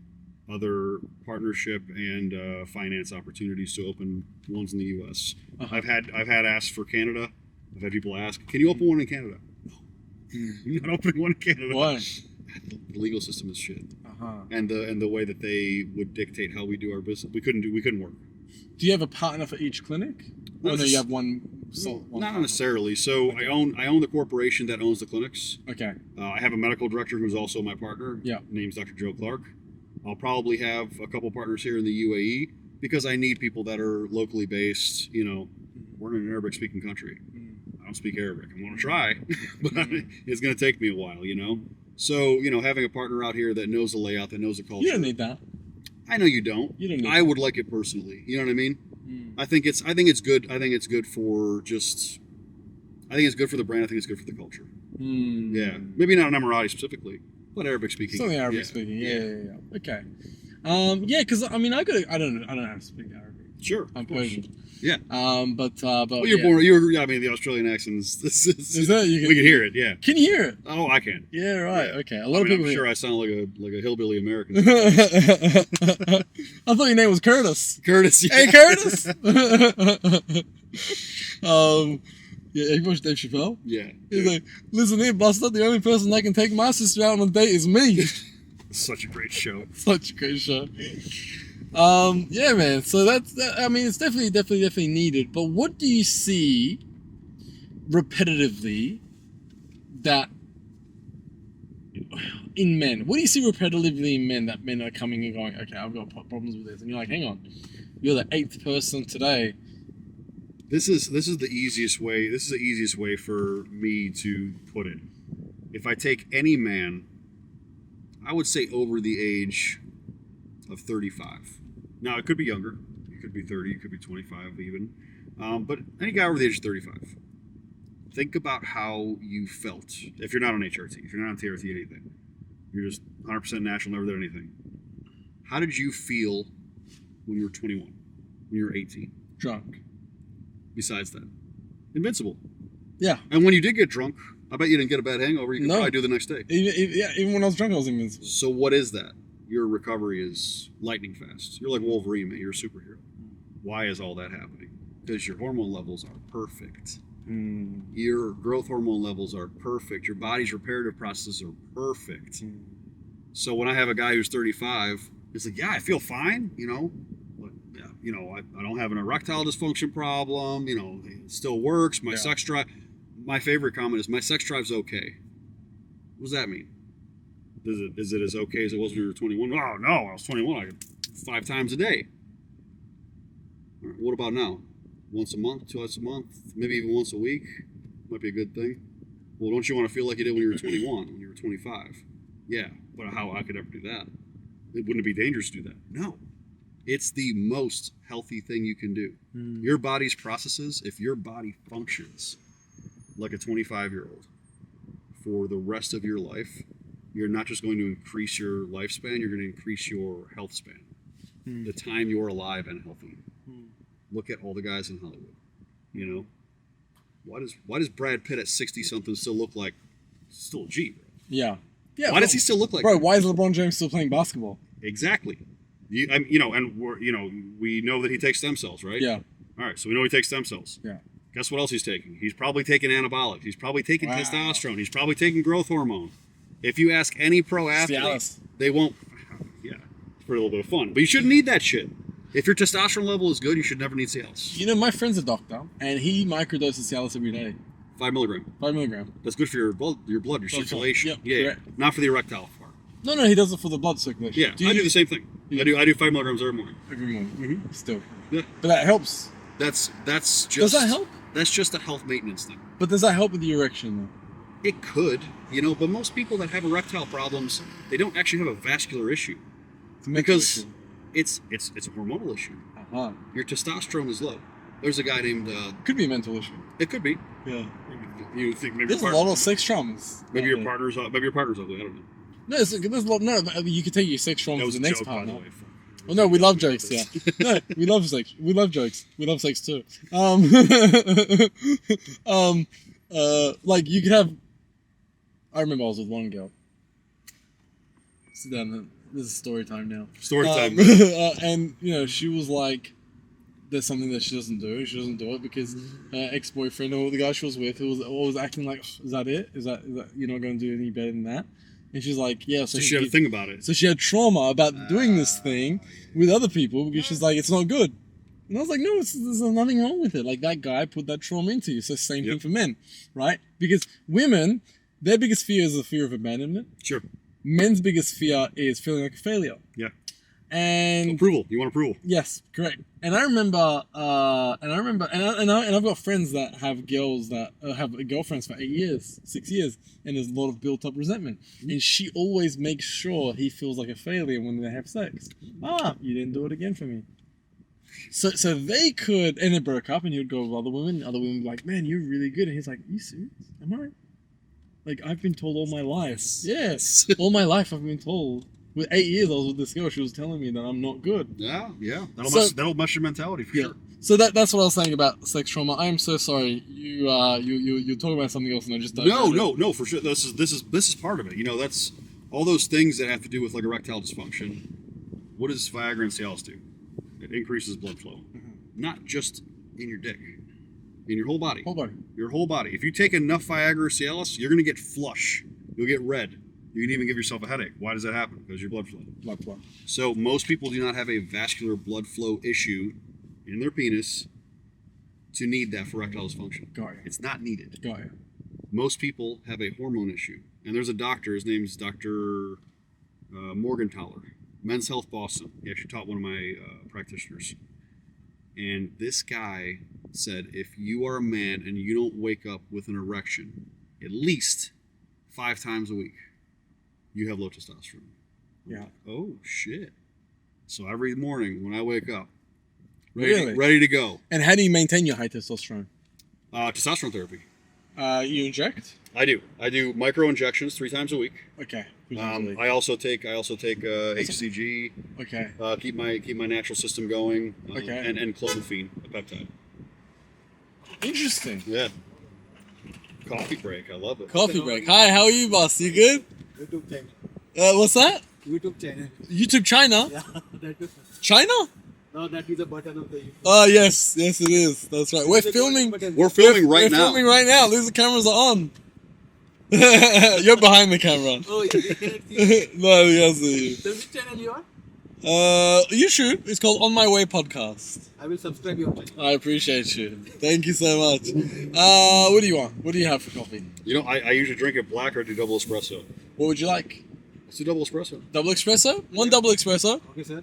other partnership and finance opportunities to open ones in the U.S. Uh-huh. I've had asks for Canada. I've had people ask, can you open one in Canada? No. You're not opening one in Canada. Why? The legal system is shit. Uh-huh. And the way that they would dictate how we do our business, we couldn't work. Do you have a partner for each clinic? No, Or no, just- you have one. Not partner? necessarily. So I own the corporation that owns the clinics. Okay. I have a medical director who's also my partner. Yeah. Name's Dr. Joe Clark. I'll probably have a couple partners here in the UAE because I need people that are locally based. We're in an Arabic-speaking country. I don't speak Arabic. I'm going to try, but it's going to take me a while. So having a partner out here that knows the layout, that knows the culture. You don't need that. I know you don't. You don't need I would like it personally. You know what I mean? I think it's good. I think it's good for the brand. I think it's good for the culture. Yeah, maybe not an Emirati specifically, but Arabic speaking. Something Arabic speaking. Yeah. Okay. Yeah, because I mean, I don't know how to speak Arabic. Sure. I'm Persian. Yeah. But Well, you're yeah. born. I mean, the Australian accent is. Is that you we can hear it. Yeah. Can you hear it? Oh, I can. Yeah. Right. Yeah. Okay. A lot of people. I'm sure I sound like a hillbilly American. I thought your name was Curtis. Curtis. Yeah. Hey, Curtis. Yeah, he watched Dave Chappelle. Yeah. He's like, listen here, Buster. The only person that can take my sister out on a date is me. Such a great show. Such a great show. Yeah, man. So I mean, it's definitely needed. But what do you see repetitively that in men? What do you see repetitively in men that men are coming and going, okay, I've got problems with this, and you're like, hang on, you're the 8th person today. This is the easiest way. This is the easiest way for me to put it. If I take any man, I would say over the age of 35. Now, it could be younger. It could be 30. It could be 25 even. But any guy over the age of 35. Think about how you felt. If you're not on HRT, if you're not on TRT, anything. You're just 100% natural, never did anything. How did you feel when you were 21? When you were 18? Drunk. Besides that, invincible. Yeah. And when you did get drunk, I bet you didn't get a bad hangover. You could No. probably do the next day. Even when I was drunk, I was invincible. So what is that? Your recovery is lightning fast. You're like Wolverine, man. You're a superhero. Why is all that happening? Because your hormone levels are perfect. Your growth hormone levels are perfect. Your body's reparative processes are perfect. So when I have a guy who's 35, it's like, yeah, I feel fine, But, yeah, I don't have an erectile dysfunction problem. It still works. My sex drive. My favorite comment is, my sex drive's okay. What does that mean? Is it as okay as it was when you were 21? Oh, no, I was 21. I could 5 times a day. All right, what about now? Once a month, twice a month, maybe even once a week? Might be a good thing. Well, don't you want to feel like you did when you were 21, when you were 25? Yeah, but how I could ever do that? Wouldn't it be dangerous to do that? No. It's the most healthy thing you can do. Your body's processes, if your body functions like a 25-year-old for the rest of your life, you're not just going to increase your lifespan, you're going to increase your health span. The time you're alive and healthy. Look at all the guys in Hollywood. You know, why does Brad Pitt at 60 something still look like still a G, bro? Yeah. Why does he still look like bro? that? Why is LeBron James still playing basketball? Exactly. We know that he takes stem cells, right? Yeah. All right, so we know he takes stem cells. Yeah. Guess what else he's taking? He's probably taking anabolics. He's probably taking testosterone. He's probably taking growth hormone. If you ask any pro athlete, Cialis. they won't. Yeah, it's for a little bit of fun, but you shouldn't need that shit. If your testosterone level is good, you should never need Cialis. You know, my friend's a doctor, and he microdoses Cialis every day. 5 milligram. 5 milligram. That's good for your blood, your circulation. Yeah, Yeah, correct. not for the erectile part. No, he does it for the blood circulation. Yeah, I do the same thing. I do 5 milligrams every morning. Every morning. Still. Yeah, But that helps. that's just. Does that help? That's just a health maintenance thing. But does that help with the erection, It could, but most people that have erectile problems, they don't actually have a vascular issue though? because it's a hormonal issue. Uh-huh. Your testosterone is low. There's a guy named. Could be a mental issue. It could be. Yeah. You think maybe There's a your lot of sex traumas. maybe your partner's ugly. I don't know. No, there's a lot. No, you could take your sex traumas That to was the a next joke, by partner. the way. Well, no, we love jokes. Yeah. No, we love sex. We love jokes. We love sex too. Like you could have. I remember I was with one girl. Sit down. This is story time now. Story time. And she was like, "There's something that she doesn't do. She doesn't do it because her ex-boyfriend or the guy she was with, who was always acting like, is that it? Is that you're not going to do any better than that?" And she's like, "Yeah." So she had a thing about it. So she had trauma about doing this thing with other people because she's like, it's not good. And I was like, no, there's nothing wrong with it. Like that guy put that trauma into you. So same thing for men, right? Because women, their biggest fear is the fear of abandonment. Sure. Men's biggest fear is feeling like a failure. Yeah. And Approval. You want approval. yes, correct. And I remember, and I've got friends that have girls that have girlfriends for 8 years, 6 years, and there's a lot of built-up resentment. And she always makes sure he feels like a failure when they have sex. You didn't do it again for me. So they could, and they broke up, and he would go with other women. Other women would be like, "Man, you're really good," and he's like, "You serious? Am I? Like I've been told all my life. Yes, all my life I've been told." With 8 years, I was with this girl. She was telling me that I'm not good. Yeah. So- That'll mess your mentality for sure. So that's what I was saying about sex trauma. I am so sorry. You talk about something else, and I just don't. No, for sure. This is part of it. That's all those things that have to do with like erectile dysfunction. What does Viagra and Cialis do? It increases blood flow, not just in your dick, in your whole body. Whole body. Your whole body. If you take enough Viagra or Cialis, you're gonna get flush. You'll get red. You can even give yourself a headache. Why does that happen? Because your blood flow. Blood flow. So most people do not have a vascular blood flow issue in their penis to need that for erectile dysfunction. Got you. It's not needed. Got you. Most people have a hormone issue. And there's a doctor, his name's Dr. Morgenthaler, Men's Health Boston. He actually taught one of my practitioners. And this guy said, if you are a man and you don't wake up with an erection at least 5 times a week, you have low testosterone. Yeah. Oh, shit. So every morning when I wake up, Really? ready to go. And how do you maintain your high testosterone? Testosterone therapy. You inject? I do. I do micro injections 3 times a week. Okay. I also take HCG. Okay. Keep my natural system going. Okay. And clomiphene, a peptide. Interesting. Yeah. Coffee break. I love it. Coffee break. Hi, how are you, boss? You good? YouTube channel. What's that? YouTube channel. YouTube China? Yeah, that is. China? No, that is the button of the YouTube. Oh, yes. Yes, it is. That's right. We're filming. We're filming We're right now. filming right now. These cameras are on. You're behind the camera. Oh, yeah, we cannot see. No, we can't see So which channel you are? you. YouTube. It's called On My Way Podcast. I will subscribe your channel. I appreciate you. Thank you so much. What do you want? What do you have for coffee? I usually drink it black or do double espresso. What would you like? Let's do double espresso. Double espresso? One double espresso. Okay, sir.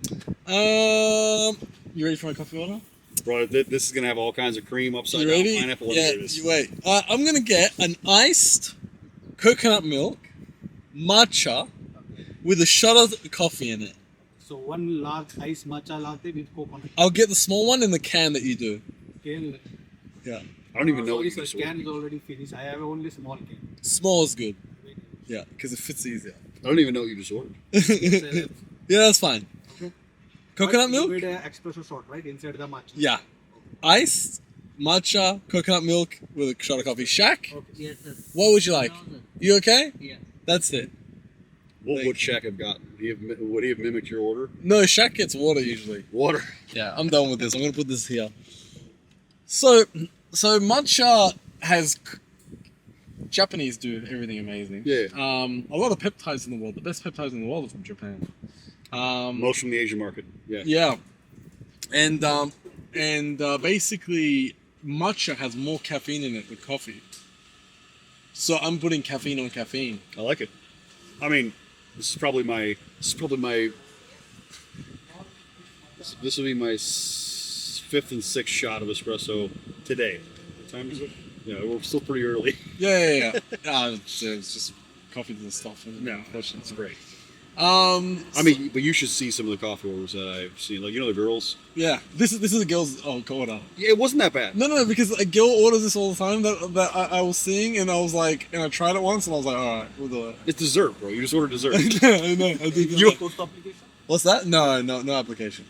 You ready for my coffee order? Bro, this is gonna have all kinds of cream upside You down ready? pineapple. Yeah, you wait. I'm gonna get an iced coconut milk matcha with a shot of coffee in it. So one large ice matcha latte with coconut. I'll get the small one in the can that you do. Can. Yeah. I don't even know Sorry, what sir, you just can is already finished. I have only small can. Small is good. Yeah, because it fits easier. I don't even know what you just ordered. Yeah, that's fine. Okay. Coconut But milk? You made an espresso shot, right? Inside the matcha. Yeah. Iced matcha coconut milk with a shot of coffee. Shaq, Okay. Yes, sir. what would you like? You okay? Yeah. That's it. What would Shaq have gotten? Would he have mimicked your order? No, Shaq gets water usually. Water. Yeah, I'm done with this. I'm gonna put this here. So matcha has Japanese do everything amazing. Yeah. A lot of peptides in the world. The best peptides in the world are from Japan. Most from the Asian market. Yeah. Yeah, and basically matcha has more caffeine in it than coffee. So I'm putting caffeine on caffeine. I like it. I mean, this will be my fifth and sixth shot of espresso today. What time is it? Yeah, we're still pretty early. Yeah. It's just coffee to the stuff. No, it's great. I I mean, but you should see some of the coffee orders that I've seen. Like, you know, the girls. yeah. This is a girl's order. Yeah, it wasn't that bad. No, because a girl orders this all the time that I was seeing, and I was like, and I tried it once, and I was like, all right, we'll do it. It's dessert, bro. You just ordered dessert. I know. I did. You- Post application. What's that? No application.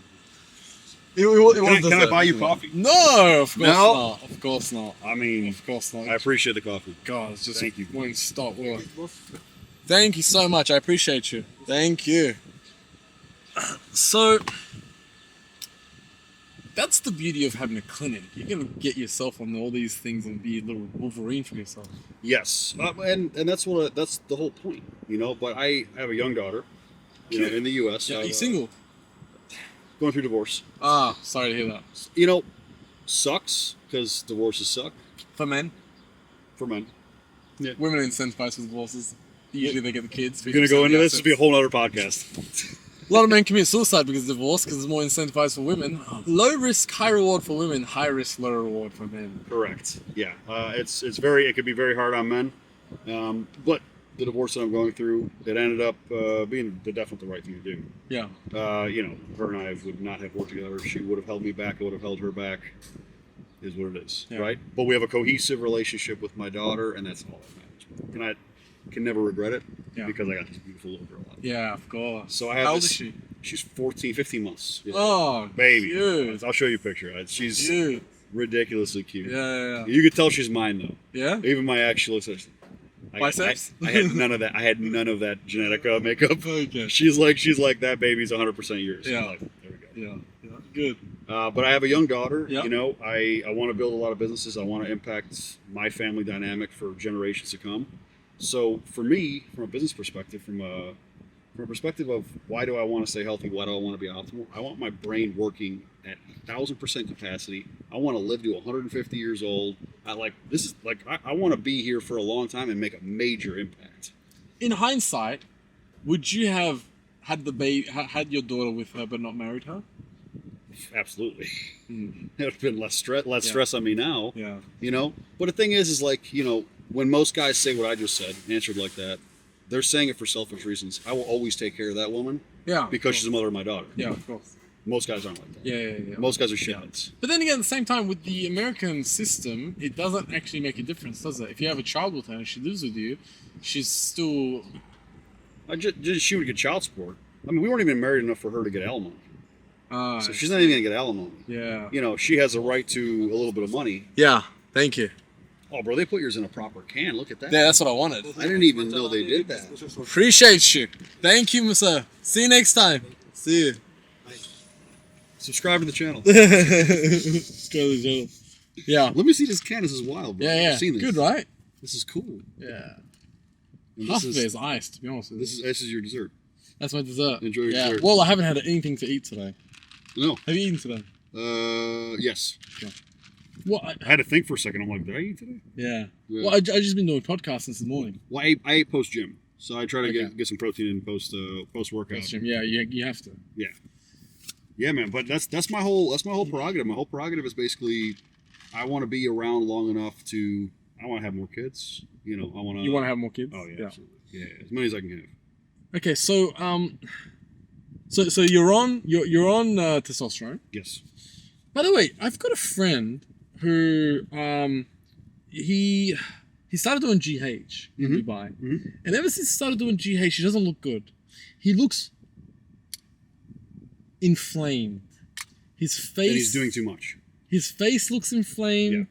Can I buy you coffee? No, of course No? not. Of course not. I mean, Of course not. I appreciate the coffee. God, it's just Thank you. won't stop. Will it? Boss. Thank you so much. I appreciate you. Thank you. So that's the beauty of having a clinic. You're gonna get yourself on all these things and be a little Wolverine for yourself. Yes, and that's that's the whole point, you know. But I have a young daughter, you know, in the U.S. Yeah, I've, you single? going through divorce. Ah, sorry to hear that. You know, sucks because divorces suck For men, for men. women are incentivized with divorces. Usually they get the kids. We're gonna go into this. This will be a whole other podcast. A lot of men commit suicide because of divorce because it's more incentivized for women. Low risk, high reward for women. High risk, low reward for men. Correct. Yeah, it could be very hard on men, but the divorce that I'm going through, it ended up being definitely the right thing to do. Yeah. You know, her and I would not have worked together. She would have held me back. I would have held her back. Is what it is, Yeah. right? But we have a cohesive relationship with my daughter, and that's all that matters. Can never regret it Yeah. because I got this beautiful little girl out. Yeah, of course. So I have How old this, is she? She's 14, 15 months. Yeah. Oh, Baby. cute. I'll show you a picture. She's Cute. ridiculously cute. Yeah. You could tell she's mine though. Yeah? Even my ex, she looks like Biceps? I had none of that. I had none of that genetic makeup. Okay. She's like that baby's 100% yours. Yeah. I'm like, there we go. Yeah. Good. But I have a young daughter. Yeah. You know, I want to build a lot of businesses. I want to impact my family dynamic for generations to come. So for me, from a business perspective, from a perspective of why do I want to stay healthy, why do I want to be optimal, I want my brain working at 1,000% capacity. I want to live to 150 years old. I want to be here for a long time and make a major impact. In hindsight, would you have had had your daughter with her but not married her? Absolutely. Mm. It would have been less stress on me now. Yeah. You know, but the thing is like, you know, when most guys say what I just said, answered like that, they're saying it for selfish reasons. I will always take care of that woman Yeah. because she's the mother of my daughter. Yeah, of course. Most guys aren't like that. Yeah. Most guys are shitheads. But then again, at the same time, with the American system, it doesn't actually make a difference, does it? If you have a child with her and she lives with you, she's still... She would get child support. I mean, we weren't even married enough for her to get alimony. So she's not even going to get alimony. Yeah. You know, she has a right to a little bit of money. Yeah, thank you. Oh, bro, they put yours in a proper can. Look at that. Yeah, that's what I wanted. I didn't even know they did that. Appreciate you. Thank you, sir. See you next time. See you. Subscribe to the channel. Yeah. Let me see this can. This is wild, bro. I've Yeah. never seen this. Good, right? This is cool. Yeah. And Half this of it is is ice, to be honest with you. this is your dessert. That's my dessert. Enjoy your yeah. dessert. Well, I haven't had anything to eat today. No. Have you eaten today? Yes. What? I had to think for a second. I'm like, did I eat today? Yeah. Yeah. Well, I just been doing podcasts since the morning. Well, I ate post gym, so I try to Okay. get some protein in post workout. That's Jim. Yeah, you have to. Yeah. Yeah, man. But that's my whole prerogative. My whole prerogative is basically, I want to be around long enough to. I want to have more kids. You know, I want to. You want to have more kids? Oh yeah, absolutely. Yeah, as many as I can have. Okay, so so you're on testosterone. Yes. By the way, I've got a friend who he started doing GH in Dubai, and ever since he started doing GH, he doesn't look good. He looks inflamed. His face. And he's doing too much. His face looks inflamed.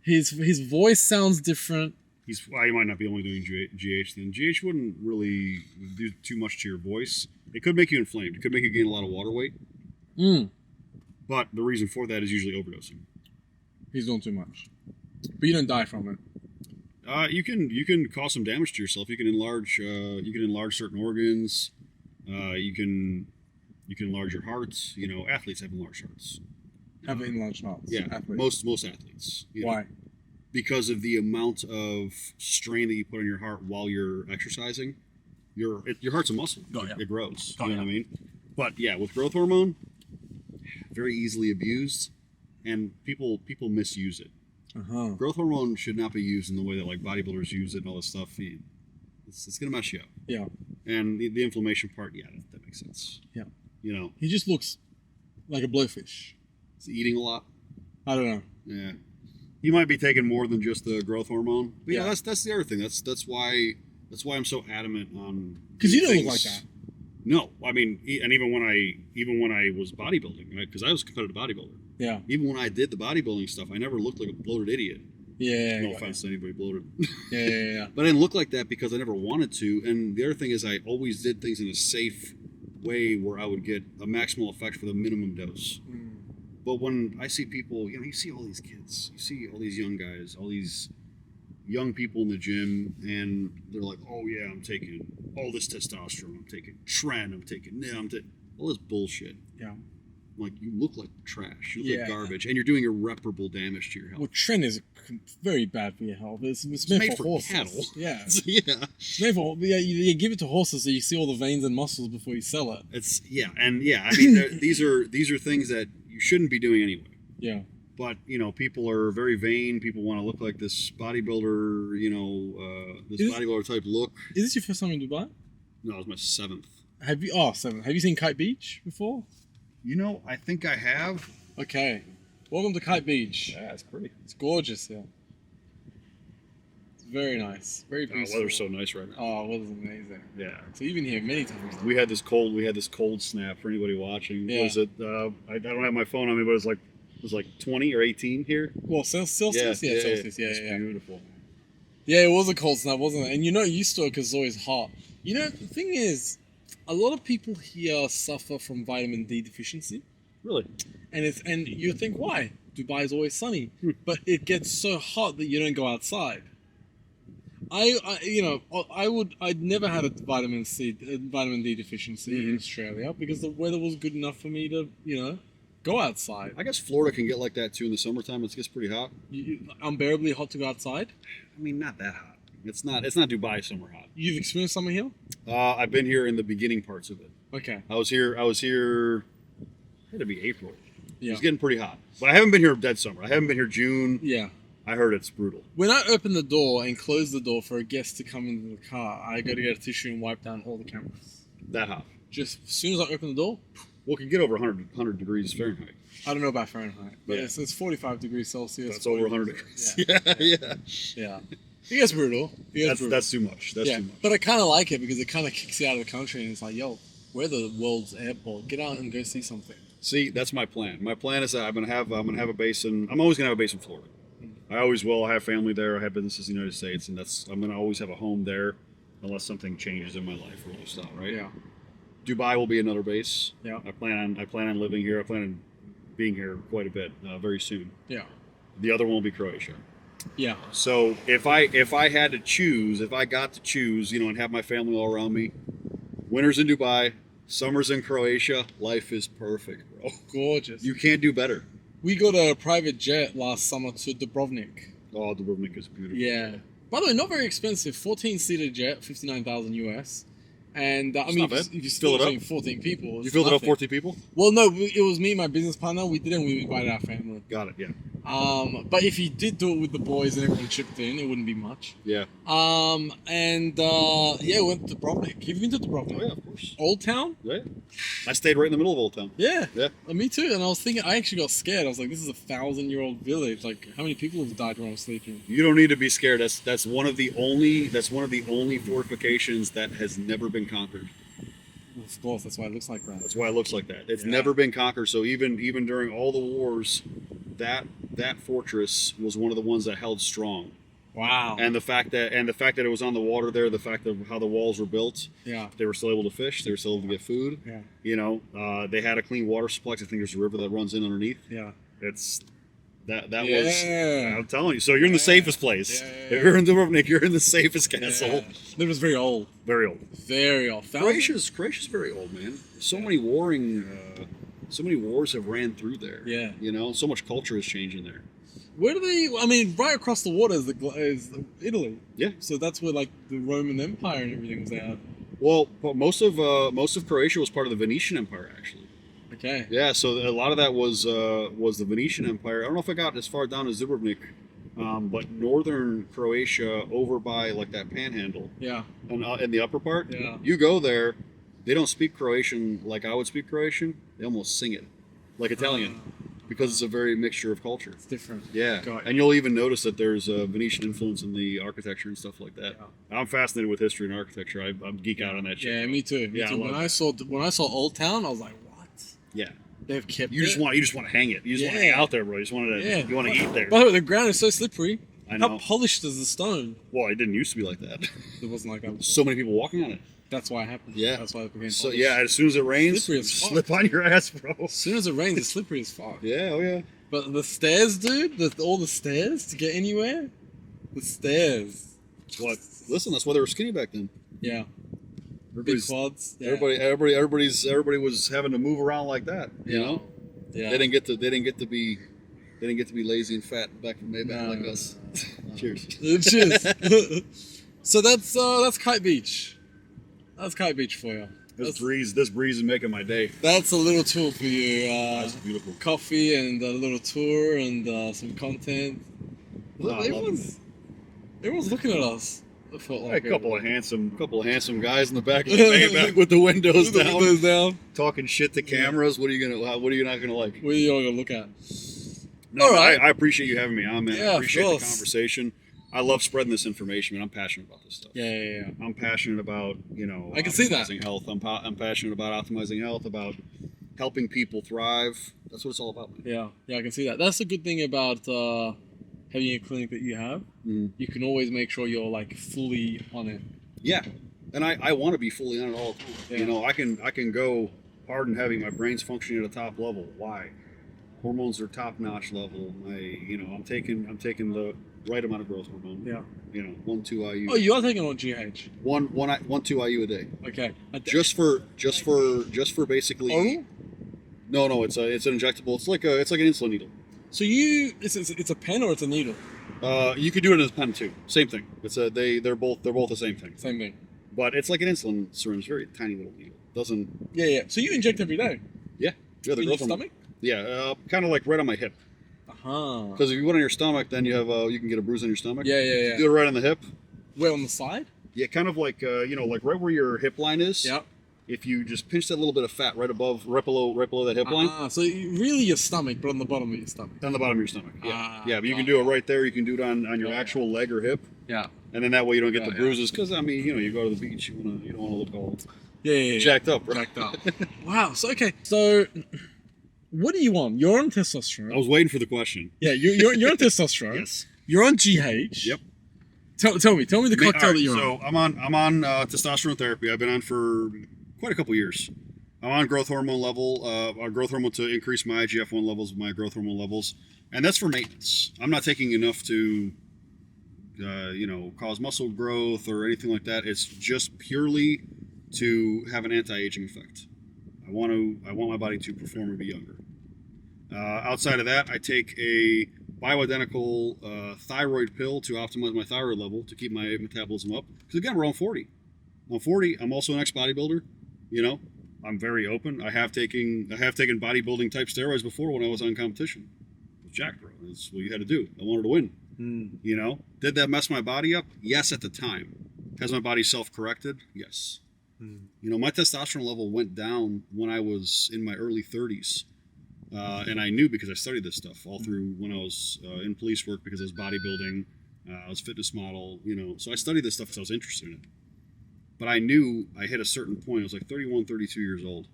His voice sounds different. He might not be only doing GH then. GH wouldn't really do too much to your voice. It could make you inflamed. It could make you gain a lot of water weight. But the reason for that is usually overdosing. He's doing too much. But you don't die from it. You can cause some damage to yourself. You can enlarge certain organs. You can enlarge your heart. You know, athletes have enlarged hearts. Have enlarged hearts. Yeah, athletes. most athletes. Why? Because of the amount of strain that you put on your heart while you're exercising. Your heart's a muscle. Oh, yeah. It grows. Oh, you know what I mean? But yeah, with growth hormone, very easily abused, and people misuse it. Growth hormone should not be used in the way that like bodybuilders use it and all this stuff. It's gonna mess you up. Yeah. And the inflammation part, yeah, that makes sense. Yeah. You know, He just looks like a blowfish. he's eating a lot. I don't know. Yeah. He might be taking more than just the growth hormone. But yeah, Yeah. that's the other thing. That's why I'm so adamant on. Because you don't things. look like that. No, I mean, and even when I was bodybuilding, right? Because I was a competitive bodybuilder. Yeah. Even when I did the bodybuilding stuff, I never looked like a bloated idiot. Yeah. No offense to anybody bloated. Yeah. But I didn't look like that because I never wanted to. And the other thing is, I always did things in a safe way where I would get a maximal effect for the minimum dose. But when I see people, you know, you see all these kids, you see all these young guys, all these young people in the gym, and they're like, oh yeah, I'm taking all this testosterone, I'm taking Tren, I'm taking all this bullshit. Yeah. Like, you look like trash, you look Yeah. like garbage, and you're doing irreparable damage to your health. Well, Tren is very bad for your health. It's made for horses. cattle. Yeah. Yeah. It's made for, you give it to horses so you see all the veins and muscles before you sell it. I mean, these are things that you shouldn't be doing anyway. Yeah. But, you know, people are very vain. People want to look like this bodybuilder, you know, bodybuilder type look. Is this your first time in Dubai? No, it was my 7th. Have you seen Kite Beach before? You know, I think I have. Okay. Welcome to Kite Beach. Yeah, it's pretty. It's gorgeous here. It's very nice. Very The peaceful. weather's so nice right now. Oh, weather's amazing. Yeah. So you've been here many times. We had this cold snap for anybody watching. Yeah. What was it? I don't have my phone on me, but it was like 20 or 18 here. Well, Celsius? Yeah, Celsius. Yeah, It's yeah. beautiful. Yeah, it was a cold snap, wasn't it? And you're not used to it because it's always hot. You know, the thing is, a lot of people here suffer from vitamin D deficiency. Really? And you think, why? Dubai is always sunny. But it gets so hot that you don't go outside. I'd never had a vitamin D deficiency in Australia because the weather was good enough for me to, go outside. I guess Florida can get like that too in the summertime. It gets pretty hot. Unbearably hot to go outside. I mean, not that hot. It's not Dubai summer hot. You've experienced summer here? I've been here in the beginning parts of it. Okay. I was here. It had to be April. Yeah. It's getting pretty hot, but I haven't been here dead summer. I haven't been here June. Yeah. I heard it's brutal. When I open the door and close the door for a guest to come into the car, I got to get a tissue and wipe down all the cameras. That hot. Just as soon as I open the door, Well, it can get over 100 degrees Fahrenheit. I don't know about Fahrenheit, but Yeah. it's 45 degrees Celsius. That's over 100 degrees. Yeah. Yeah. It gets brutal. That's too much. That's too much. But I kind of like it because it kind of kicks you out of the country and it's like, yo, we're the world's airport. Get out and go see something. See, that's my plan. My plan is that I'm gonna have a base in. I'm always gonna have a base in Florida. I always will. I have family there. I have businesses in the United States, and I'm gonna always have a home there, unless something changes in my life or stuff, right? Yeah. Dubai will be another base. Yeah. I plan on living here. I plan on being here quite a bit very soon. Yeah. The other one will be Croatia. Yeah. So if I had to choose, if I got to choose, and have my family all around me, winters in Dubai, summers in Croatia, life is perfect, bro. Gorgeous. You can't do better. We got a private jet last summer to Dubrovnik. Oh, Dubrovnik is beautiful. Yeah. By the way, not very expensive. 14-seater jet, $59,000 US. And I It's mean, not if bad. you Fill still it up. between 14 people, You it's filled it up nothing. 14 people? Well, no, it was me and my business partner. We didn't. We invited our family. Got it, yeah. But if you did do it with the boys and everyone chipped in, it wouldn't be much. Yeah. Yeah, we went to Dubrovnik. You've been to Dubrovnik? Oh, yeah, of course. Old Town? Yeah. I stayed right in the middle of Old Town. Yeah. Yeah. Me too. And I was thinking, I actually got scared. I was like, this is a 1,000-year-old village. Like, how many people have died when I was sleeping? You don't need to be scared. That's one of the only fortifications that has never been conquered. Of course, that's why it looks like that. That's why it looks like that. It's Yeah. never been conquered. So even during all the wars, that fortress was one of the ones that held strong. Wow. And the fact that it was on the water there, the fact of how the walls were built, Yeah. they were still able to fish, they were still able to get food. Yeah. You know, they had a clean water supply. 'Cause I think there's a river that runs in underneath. Yeah. It's that was. Yeah. I'm telling you. So you're in the safest place. Yeah. If you're in Dubrovnik, you're in the safest castle. Yeah. It was very old. Very old. Very old. Croatia's very old, man. So many wars have ran through there. Yeah. You know, so much culture has changed in there. Where do they? I mean, right across the water is Italy. Yeah. So that's where like the Roman Empire and everything was at. Well, but most of Croatia was part of the Venetian Empire, actually. Okay. Yeah. So a lot of that was the Venetian Empire. I don't know if I got as far down as Dubrovnik, but northern Croatia, over by like that panhandle, Yeah. and in the upper part, Yeah. you go there. They don't speak Croatian like I would speak Croatian. They almost sing it like Italian. Because it's a very mixture of culture. It's different. Yeah, Got it. and you'll even notice that there's a Venetian influence in the architecture and stuff like that. Yeah. I'm fascinated with history and architecture. I'm geek out on that shit. Yeah, me too. Me Yeah, too. I love When I saw Old Town, I was like, what? Yeah, They've kept you just it? want to hang it. You just want to Yeah. hang out there, bro. You just want to Yeah. you want to eat there. By the way, the ground is so slippery. I How know. polished is the stone? Well, it didn't used to be like that. It wasn't like that. before. So many people walking on it. That's why it happened. Yeah. That's why it became So polished. yeah, as soon as it rains, Slippery as fuck. slip on your ass, bro. As soon as it rains, it's slippery as fuck. Yeah, oh yeah. But the stairs, dude, all the stairs to get anywhere, the stairs. What? Listen, that's why they were skinny back then. Yeah. Big Everybody's- quads. Yeah. Everybody was having to move around like that. You Yeah. know. Yeah. They didn't get to be lazy and fat back No. like us. Cheers. Cheers. So that's Kite Beach. That's Kite Beach for you. This breeze is making my day. That's a little tour for you. That's beautiful. Coffee and a little tour and some content. Look, I love everyone's looking at us. I felt A like couple of handsome guys in the back of the Maybach with the windows With the down, windows down. talking shit to cameras. What are you not gonna like? What are you all gonna look at? No, All right. I appreciate you having me on, man. Yeah, I of appreciate the course. conversation. I love spreading this information, man. I'm passionate about this stuff. Yeah. I'm passionate about, I can see that. optimizing health. I'm passionate about optimizing health, about helping people thrive. That's what it's all about, man. Yeah, I can see that. That's the good thing about having a clinic that you have. Mhm. You can always make sure you're like fully on it. Yeah, and I want to be fully on it all the time. Yeah. You know, I can go hard and heavy. My brain's functioning at a top level. Why? Hormones are top notch level. I'm taking the right amount of growth hormone. Yeah. 1-2 IU. Oh, you are taking on GH. 1-2 IU a day. Okay. Just for basically. Oral? No, it's an injectable. It's like an insulin needle. So it's a pen or it's a needle? You could do it as a pen too. Same thing. They're both the same thing. Same thing. But it's like an insulin syringe, very tiny little needle. Doesn't. Yeah. So you inject every day? Yeah. Yeah. The In your growth hormone. stomach? Yeah. Kind of like right on my hip. Uh-huh. Because if you put it on your stomach, then you can get a bruise on your stomach. Yeah. Do it right on the hip. Where, on the side? Yeah, kind of like like right where your hip line is. Yeah. If you just pinch that little bit of fat right below that hip line, So really your stomach, but on the bottom of your stomach. on the bottom of your stomach. Yeah. Ah, Yeah, but you can got do it. it right there. You can do it on your Yeah. actual leg or hip, Yeah. and then that way you don't get Yeah, the yeah. bruises. Because you go to the beach, you don't want to look all Yeah. jacked up, right? Jacked up. Wow. So okay. So what are you on? You're on testosterone. I was waiting for the question. Yeah. You're on testosterone. Yes. You're on GH. Yep. Tell me the cocktail Alright, that you're so on. I'm on testosterone therapy. I've been on for quite a couple years. I'm on growth hormone level, growth hormone to increase my IGF-1 levels, my growth hormone levels, and that's for maintenance. I'm not taking enough to, cause muscle growth or anything like that. It's just purely to have an anti-aging effect. I want my body to perform and be younger. Outside of that, I take a bioidentical thyroid pill to optimize my thyroid level to keep my metabolism up. Because again, we're on 40. I'm 40. I'm also an ex-bodybuilder. You know, I'm very open. I have taken bodybuilding type steroids before when I was on competition. I was jacked, bro. That's what you had to do. I wanted to win. You know, did that mess my body up? Yes, at the time. Has my body self-corrected? Yes. You know, my testosterone level went down when I was in my early 30s. And I knew because I studied this stuff all through when I was in police work, because I was bodybuilding, I was a fitness model, you know. So I studied this stuff because I was interested in it. But I knew I hit a certain point. I was like 31, 32 years old.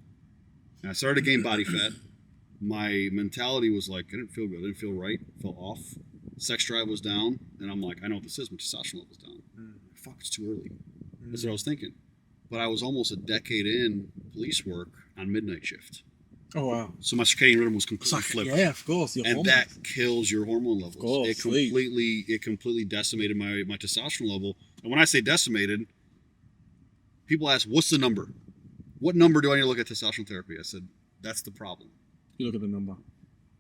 And I started to gain body fat. My mentality was like, I didn't feel good. I didn't feel right. I felt off. Sex drive was down. And I'm like, I know what this is. My testosterone level's down. Fuck, it's too early. That's what I was thinking. But I was almost a decade in police work on midnight shift. Oh, wow. So my circadian rhythm was completely flipped. Yeah, of course. And that kills your hormone levels. Of course, it completely decimated my testosterone level. And when I say decimated, people ask, what's the number? What number do I need to look at testosterone therapy? I said, that's the problem. You look at the number.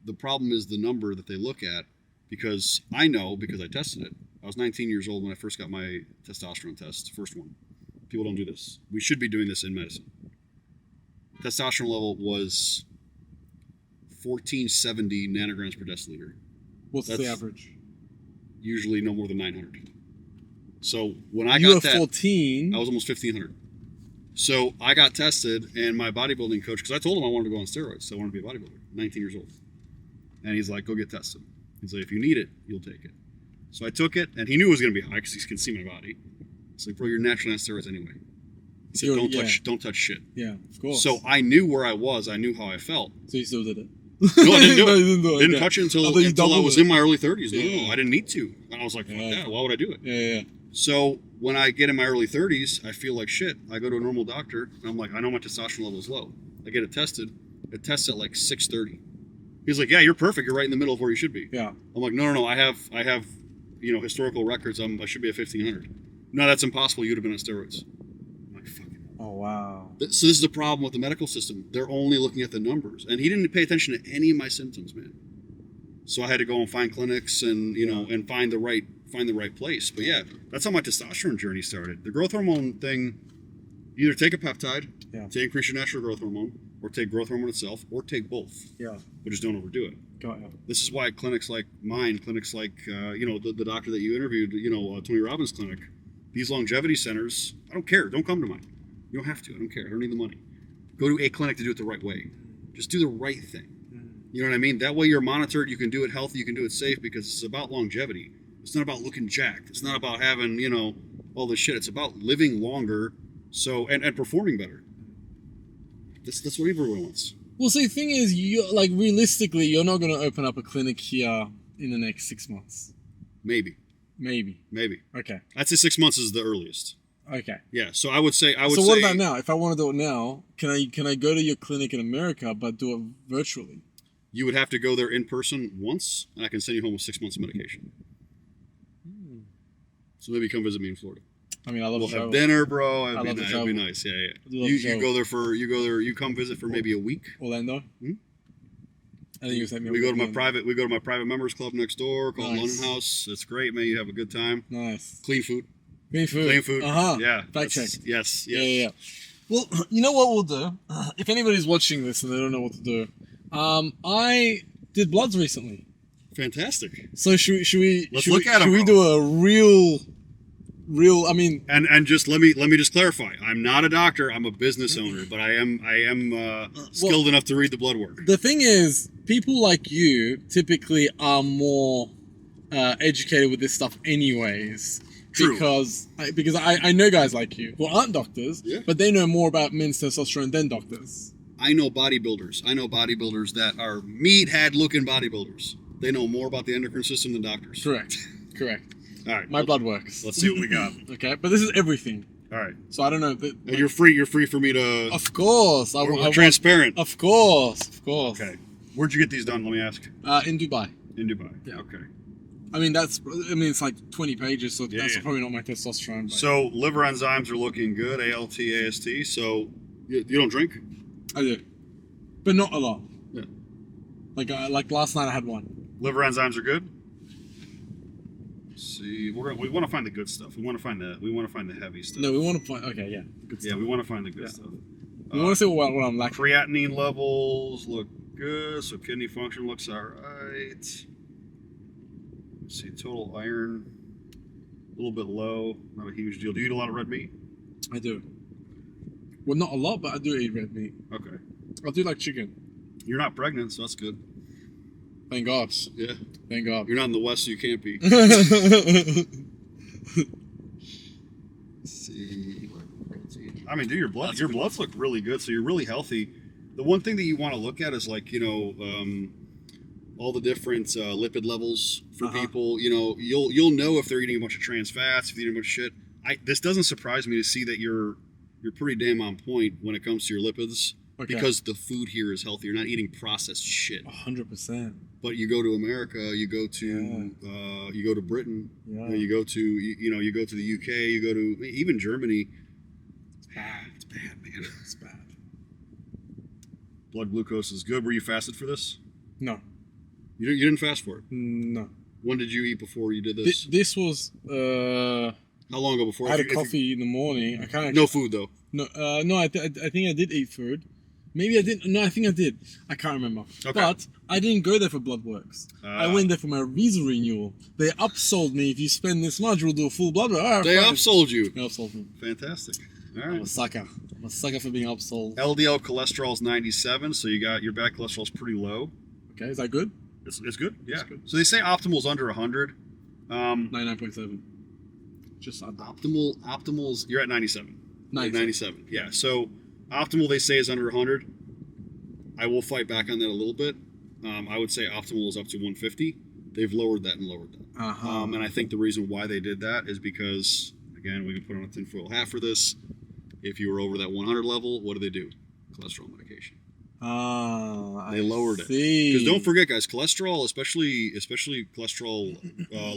The problem is the number that they look at, because I know, because I tested it. I was 19 years old when I first got my testosterone test, first one. People don't do this. We should be doing this in medicine. Testosterone level was 1470 nanograms per deciliter. What's the average? Usually no more than 900. So when I you got were 14. I was almost 1500. So I got tested, and my bodybuilding coach, because I told him I wanted to go on steroids, so I wanted to be a bodybuilder, 19 years old. And he's like, go get tested. He's like, if you need it, you'll take it. So I took it, and he knew it was going to be high because he can see my body. He's like, bro, you're naturally on steroids anyway. He said, don't touch shit. Yeah, of course. So I knew where I was. I knew how I felt. So you still did it? No, I didn't do it. You didn't do it. Didn't touch it until I was in my early 30s. No, I didn't need to. And I was like, fuck that. Why would I do it? Yeah. So when I get in my early 30s, I feel like shit. I go to a normal doctor, and I'm like, I know my testosterone level is low. I get it tested. It tests at like 630. He's like, yeah, you're perfect. You're right in the middle of where you should be. Yeah. I'm like, no. I have, you know, historical records. I should be at 1500. No, that's impossible. You'd have been on steroids. I'm like, fuck. Oh, wow. So this is the problem with the medical system. They're only looking at the numbers. And he didn't pay attention to any of my symptoms, man. So I had to go and find clinics and, you know, and find the right place. But yeah, that's how my testosterone journey started. The growth hormone thing, either take a peptide to increase your natural growth hormone, or take growth hormone itself, or take both. Yeah. But just don't overdo it. Got you. This is why clinics like mine, clinics like, you know, the doctor that you interviewed, you know, Tony Robbins' clinic, these longevity centers, I don't care. Don't come to mine. You don't have to. I don't care. I don't need the money. Go to a clinic to do it the right way. Just do the right thing. You know what I mean? That way you're monitored. You can do it healthy. You can do it safe, because it's about longevity. It's not about looking jacked. It's not about having, you know, all this shit. It's about living longer, and performing better. That's what everyone wants. Well, see, the thing is, realistically, you're not going to open up a clinic here in the next 6 months. Maybe. Okay. I'd say 6 months is the earliest. Okay. Yeah. So I would say. So what about now? If I want to do it now, can I go to your clinic in America but do it virtually? You would have to go there in person once, and I can send you home with 6 months of medication. So maybe come visit me in Florida. I mean, I love. We'll have dinner, bro. It'd be nice. Yeah. You go there. You come visit for maybe a week. Orlando. And then you send me. We go to my private members club next door called London House. It's great, man. You have a good time. Nice. Clean food. Yeah. Fact check. Yes. Yeah. Well, you know what we'll do? If anybody's watching this and they don't know what to do, I did bloods recently. Fantastic. So should we look at them, we do a real? I mean, and just let me just clarify. I'm not a doctor. I'm a business owner, but I am skilled enough to read the blood work. The thing is, people like you typically are more educated with this stuff, anyways. True. Because I know guys like you who aren't doctors, but they know more about men's testosterone than doctors. I know bodybuilders. That are meathead looking bodybuilders. They know more about the endocrine system than doctors. Correct. All right. My blood works. Let's see what we got. Okay, but this is everything. All right. So I don't know. And you're free for me to. Of course. I'm transparent. Of course. Okay. Where'd you get these done? Let me ask. In Dubai. Yeah. Okay. I mean, it's like 20 pages, so that's probably not my testosterone. But. So liver enzymes are looking good. ALT, AST. So you don't drink? I do, but not a lot. Yeah. Like last night I had one. Liver enzymes are good. See, we want to find the good stuff. We want to find the heavy stuff. No, we want to find. Okay, yeah. Good Yeah, stuff. we want to find the good stuff. We want to see what I'm lacking. Creatinine levels look good, so kidney function looks all right. Let's see, total iron, a little bit low, not a huge deal. Do you eat a lot of red meat? I do. Well, not a lot, but I do eat red meat. Okay. I do like chicken. You're not pregnant, so that's good. Thank God. Yeah. Thank God. You're not in the West, so you can't be. Let's see. I mean, dude, your bloods look really good, so you're really healthy. The one thing that you want to look at is like, all the different lipid levels for people. You'll know if they're eating a bunch of trans fats, if they're eating a bunch of shit. This doesn't surprise me to see that you're pretty damn on point when it comes to your lipids, because the food here is healthy. You're not eating processed shit. 100%. But you go to America, you go to Britain, you go to you go to the UK, you go to even Germany. It's bad. It's bad, man. It's bad. Blood glucose is good. Were you fasted for this? No. You didn't fast for it? No. When did you eat before you did this? This was. How long ago before? I had a coffee in the morning. I can't. No food though. No. I think I did eat food. Maybe I didn't. No, I think I did. I can't remember. Okay. But I didn't go there for blood works. I went there for my visa renewal. They upsold me. If you spend this much, we'll do a full blood work. Right, they upsold you. They upsold me. Fantastic. All right. I'm a sucker. I'm a sucker for being upsold. LDL cholesterol is 97, so you got your bad cholesterol is pretty low. Okay, is that good? It's good. Yeah. It's good. So they say optimal is under 100. 99.7. Just Optimal's you're at 97. 97. Yeah. So optimal they say is under 100. I will fight back on that a little bit. I would say optimal is up to 150. They've lowered that and lowered that. And I think the reason why they did that is because, again, we can put on a tinfoil hat for this. If you were over that 100 level, what do? Cholesterol medication. They lowered it. Because don't forget, guys, cholesterol, especially cholesterol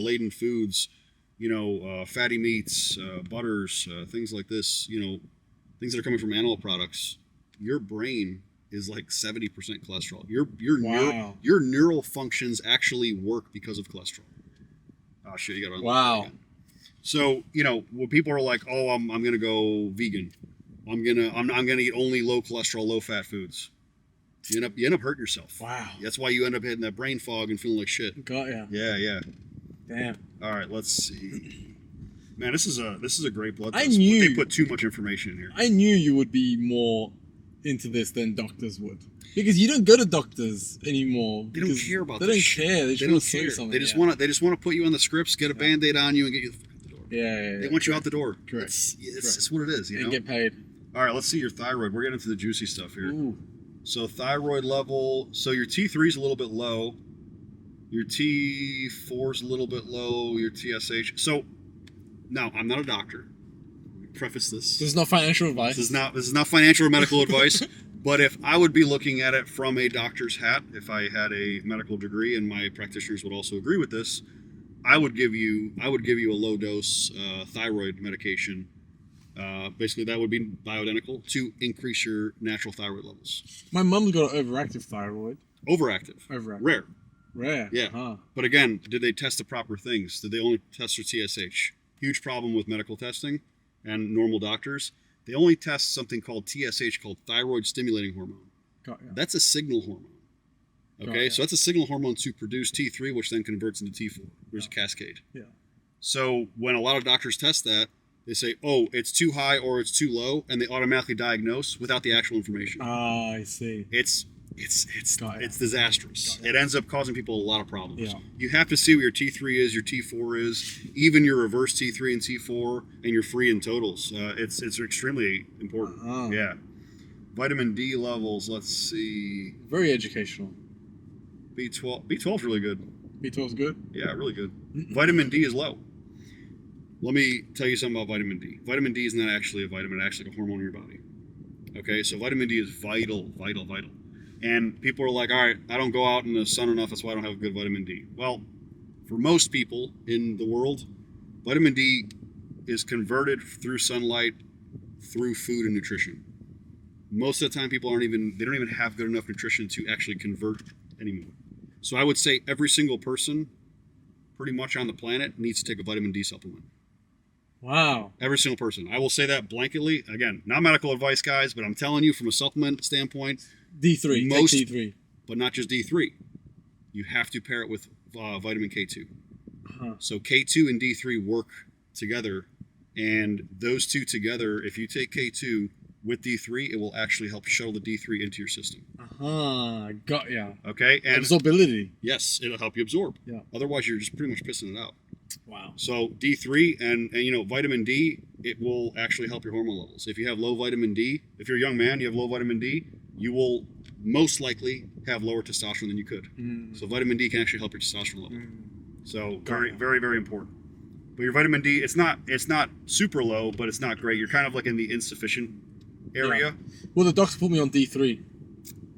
laden foods, fatty meats, butters, things like this, things that are coming from animal products, your brain is like 70% cholesterol. Your neural functions actually work because of cholesterol. Oh shit, you got to. Wow. So when people are like, "Oh, I'm gonna go vegan. I'm gonna eat only low cholesterol, low fat foods," you end up hurting yourself. Wow. That's why you end up hitting that brain fog and feeling like shit. Got ya. Yeah. Damn. All right, let's see. Man, this is a great blood test. I knew they put too much information in here. I knew you would be more into this than doctors would, because you don't go to doctors anymore. They don't care about. They don't care. They just want to say something. They just want to put you on the scripts, get a Band-Aid on you, and get you the fuck out the door. Yeah. They want you out the door. Correct. It's what it is. And get paid. All right, let's see your thyroid. We're getting into the juicy stuff here. Ooh. So thyroid level. So your T3 is a little bit low. Your T4 is a little bit low. Your TSH. So now I'm not a doctor. Preface this. This is not financial advice. This is not financial or medical advice. But if I would be looking at it from a doctor's hat, if I had a medical degree and my practitioners would also agree with this, I would give you a low dose thyroid medication. Basically, that would be bioidentical to increase your natural thyroid levels. My mum's got an overactive thyroid. Overactive. Rare. Yeah. Huh. But again, did they test the proper things? Did they only test for TSH? Huge problem with medical testing and normal doctors. They only test something called TSH, called thyroid stimulating hormone. That's a signal hormone. Okay, so that's a signal hormone to produce T3, which then converts into T4. There's a cascade. Yeah. So when a lot of doctors test that, they say, "Oh, it's too high or it's too low," and they automatically diagnose without the actual information. Ah, I see. It's disastrous. It ends up causing people a lot of problems. Yeah. You have to see what your T3 is, your T4 is, even your reverse T3 and T4, and your free and totals. It's extremely important. Yeah. Vitamin D levels. Let's see. Very educational. B12 is really good. B12 is good. Yeah, really good. Vitamin D is low. Let me tell you something about vitamin D. Vitamin D is not actually a vitamin; it's actually a hormone in your body. Okay, so vitamin D is vital. And people are like, "All right, I don't go out in the sun enough, that's why I don't have good vitamin D." Well, for most people in the world, vitamin D is converted through sunlight, through food and nutrition. Most of the time, people don't even have good enough nutrition to actually convert anymore. So I would say every single person pretty much on the planet needs to take a vitamin D supplement. Wow. Every single person. I will say that blanketly. Again, not medical advice, guys, but I'm telling you from a supplement standpoint. D3. Most, take D3. but not just D3. You have to pair it with vitamin K2. Uh-huh. So K2 and D3 work together, and those two together, if you take K2 with D3, it will actually help shuttle the D3 into your system. Got ya. Okay? And Absorbability. yes, it'll help you absorb. Yeah. Otherwise, you're just pretty much pissing it out. Wow. So D3 and vitamin D, it will actually help your hormone levels. If you have low vitamin D, if you're a young man, you have low vitamin D, you will most likely have lower testosterone than you could. So vitamin D can actually help your testosterone level. So very, very, very important. But your vitamin D, it's not super low, but it's not great. You're kind of like in the insufficient area. Yeah. Well, the doctor put me on D3.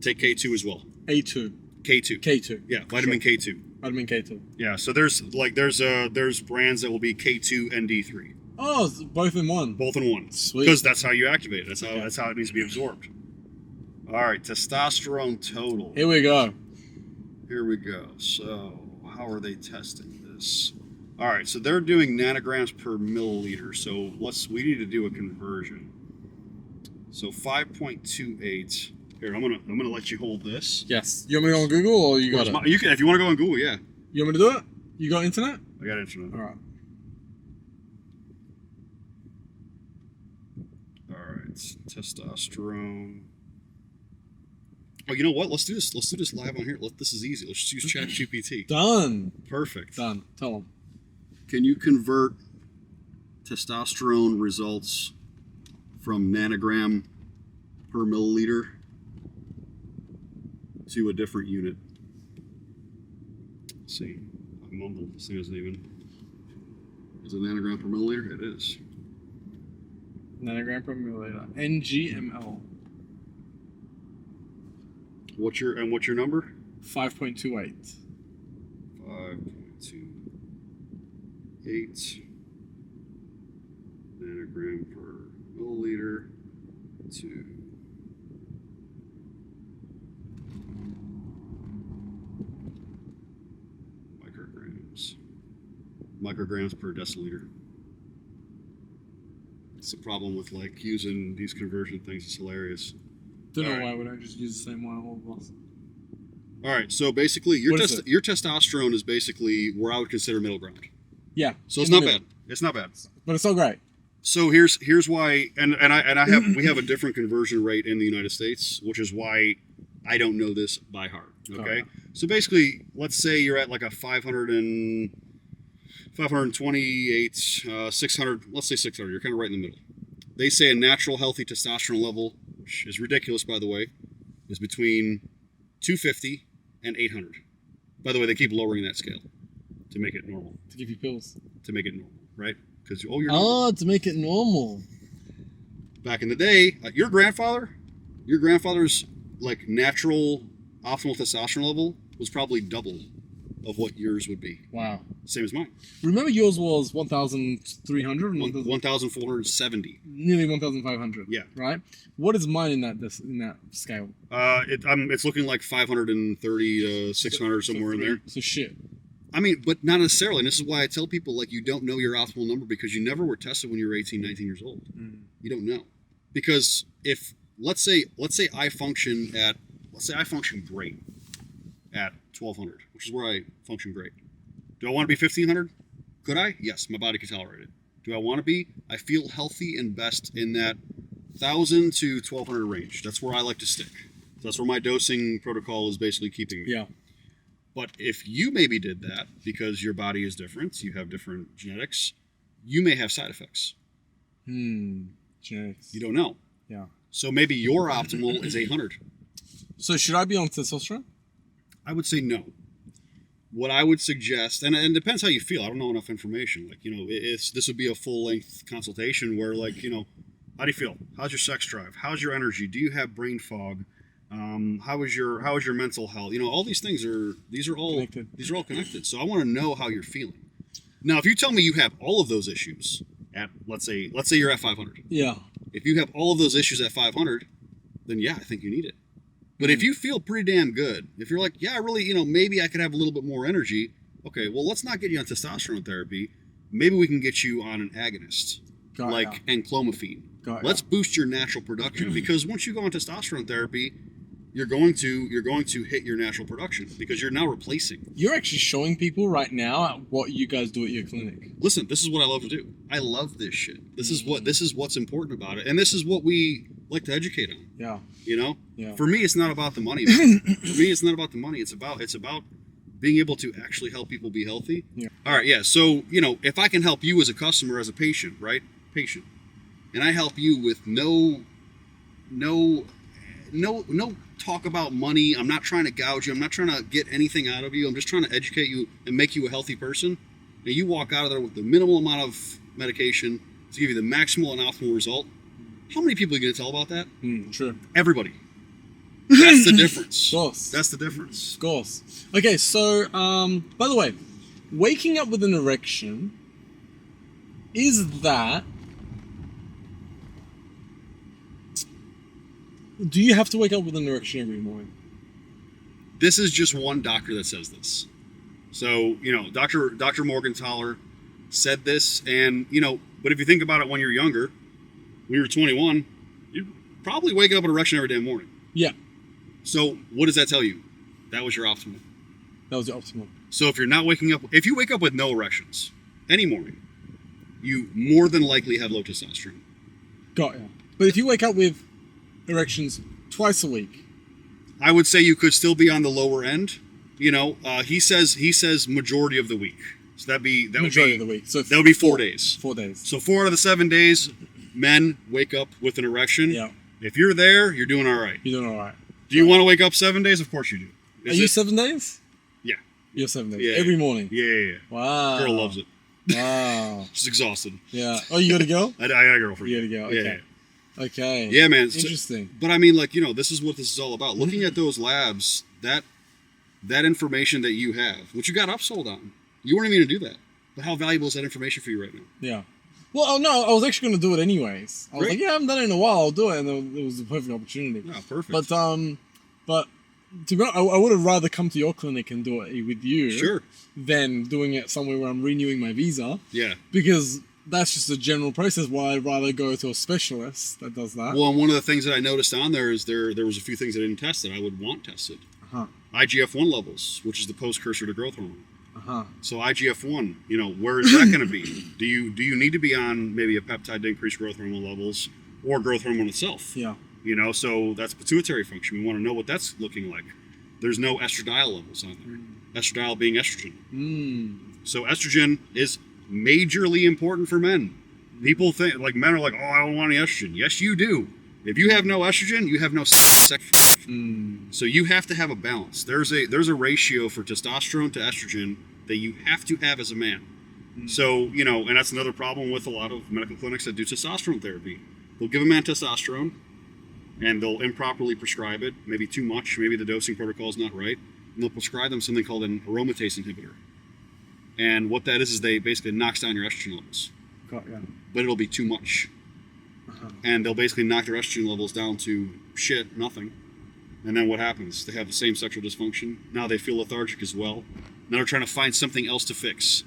Take K2 as well. A2. K2. K2. Yeah, vitamin Sure. K2. Vitamin K2. Yeah, so there's brands that will be K2 and D3. Oh, it's both in one. Both in one. Sweet. Because that's how you activate it. That's how it needs to be absorbed. All right, testosterone total. Here we go. Here we go. So how are they testing this? All right, so they're doing nanograms per milliliter. So we need to do a conversion. So 5.28. Here, I'm gonna let you hold this. Yes. You want me to go on Google or you got it? You can if you want to go on Google. Yeah, You want me to do it? You got internet? I got internet. All right. All right, testosterone. Oh, you know what? Let's do this. Let's do this live on here. This is easy. Let's just use ChatGPT. Done. Perfect. Done. Tell them. Can you convert testosterone results from nanogram per milliliter to a different unit? Let's see. I mumbled. This thing isn't even. Is it nanogram per milliliter? It is. Nanogram per milliliter. NGML. What's your number? 5.28. 5.28 nanogram per milliliter to micrograms per deciliter. It's the problem with using these conversion things. It's hilarious. Don't know All right. why would I just use the same one all of us. All right, so basically your What is it? your testosterone is basically where I would consider middle ground. Yeah. So it's in the not middle. bad. It's not bad. But it's so great. So here's why, and we have a different conversion rate in the United States, which is why I don't know this by heart. Okay, Oh. so basically, let's say you're at like a 528, 600. Let's say 600. You're kind of right in the middle. They say a natural healthy testosterone level, which is ridiculous by the way, is between 250 and 800. By the way, they keep lowering that scale to make it normal. To give you pills. To make it normal, right? Because you're To make it normal. back in the day, your grandfather's like natural optimal testosterone level was probably double of what yours would be. Wow. Same as mine. Remember yours was 1,300? 1,470. Nearly 1,500. Yeah. Right? What is mine in that scale? It's looking like 530 to 600 somewhere in there. So shit. I mean, but not necessarily. And this is why I tell people you don't know your optimal number because you never were tested when you were 18, 19 years old. You don't know. Because if let's say I function great at 1,200, which is where I function great. Do I want to be 1,500? Could I? Yes, my body can tolerate it. Do I want to be? I feel healthy and best in that 1,000 to 1,200 range. That's where I like to stick. That's where my dosing protocol is basically keeping me. Yeah. But if you maybe did that because your body is different, you have different genetics, you may have side effects. Genetics. You don't know. Yeah. So maybe your optimal is 800. So should I be on testosterone? I would say no. What I would suggest, and it depends how you feel. I don't know enough information. This would be a full-length consultation where, how do you feel? How's your sex drive? How's your energy? Do you have brain fog? How is your mental health? All these things are all Connected. These are all connected. So I want to know how you're feeling. Now, if you tell me you have all of those issues at let's say you're at 500. Yeah. If you have all of those issues at 500, then yeah, I think you need it. But if you feel pretty damn good, if you're like, yeah, I really, maybe I could have a little bit more energy, Okay, well, let's not get you on testosterone therapy. Maybe we can get you on an agonist, like enclomiphene. Let's boost your natural production, because once you go on testosterone therapy, you're going to hit your natural production because you're now replacing. You're actually showing people right now what you guys do at your clinic. Listen, this is what I love to do. I love this shit. This is what's important about it, and this is what we like to educate on. Yeah. You know? Yeah. For me, it's not about the money. For me, it's not about the money. It's about being able to actually help people be healthy. Yeah. All right. Yeah. So, you know, if I can help you as a customer, as a patient, right? Patient, and I help you with no talk about money. I'm not trying to gouge you. I'm not trying to get anything out of you. I'm just trying to educate you and make you a healthy person. And you walk out of there with the minimal amount of medication to give you the maximal and optimal result. How many people are you going to tell about that? Sure. Everybody. That's the difference. Of course. That's the difference. Of course. Okay, so, by the way, waking up with an erection, is that... Do you have to wake up with an erection every morning? This is just one doctor that says this. So, you know, Dr. Morgenthaler said this, and, you know, but if you think about it when you're younger, when you're 21, you probably wake up with an erection every damn morning. Yeah. So, what does that tell you? That was your optimum. That was the optimum. So, if you're not waking up, if you wake up with no erections any morning, you more than likely have low testosterone. Got ya. But if you wake up with erections twice a week, I would say you could still be on the lower end. You know, he says majority of the week. So that would be majority of the week. So that would be 4 days. 4 days. So 4 out of the 7 days, men wake up with an erection. Yeah. If you're there, you're doing all right. You're doing all right. Do you want to wake up 7 days? Of course you do. Are you 7 days? Yeah. You're 7 days. Yeah, every morning. Yeah. Wow. Girl loves it. Wow. She's exhausted. Yeah. Oh, you got to go? I got a girlfriend. You got to go. Okay. Yeah. Okay. Yeah, man. Interesting. But I mean, like, you know, this is what this is all about. Looking at those labs, that information that you have, which you got upsold on, you weren't even going to do that. But how valuable is that information for you right now? Yeah. Well, no, I was actually going to do it anyways. I was like, yeah, I haven't done it in a while. I'll do it, and it was the perfect opportunity. Yeah, perfect. But to be honest, I would have rather come to your clinic and do it with you, sure, than doing it somewhere where I'm renewing my visa. Yeah. Because that's just a general process. Why I'd rather go to a specialist that does that. Well, and one of the things that I noticed on there is there was a few things I didn't test that I would want tested. IGF-1 levels, which is the post-cursor to growth hormone. So IGF-1, you know, where is that going to be? Do you need to be on maybe a peptide to increase growth hormone levels or growth hormone itself? Yeah. You know, so that's pituitary function. We want to know what that's looking like. There's no estradiol levels on there. Estradiol being estrogen. So estrogen is majorly important for men. People think, like, men are like, oh, I don't want any estrogen. Yes, you do. If you have no estrogen, you have no sex. So you have to have a balance. There's a ratio for testosterone to estrogen that you have to have as a man. So, you know, and that's another problem with a lot of medical clinics that do testosterone therapy. They'll give a man testosterone, and they'll improperly prescribe it, maybe too much, maybe the dosing protocol is not right, and they'll prescribe them something called an aromatase inhibitor. And what that is they basically knocks down your estrogen levels. Got ya. But it'll be too much. And they'll basically knock their estrogen levels down to shit, nothing. And then what happens? They have the same sexual dysfunction. Now they feel lethargic as well. Now they're trying to find something else to fix.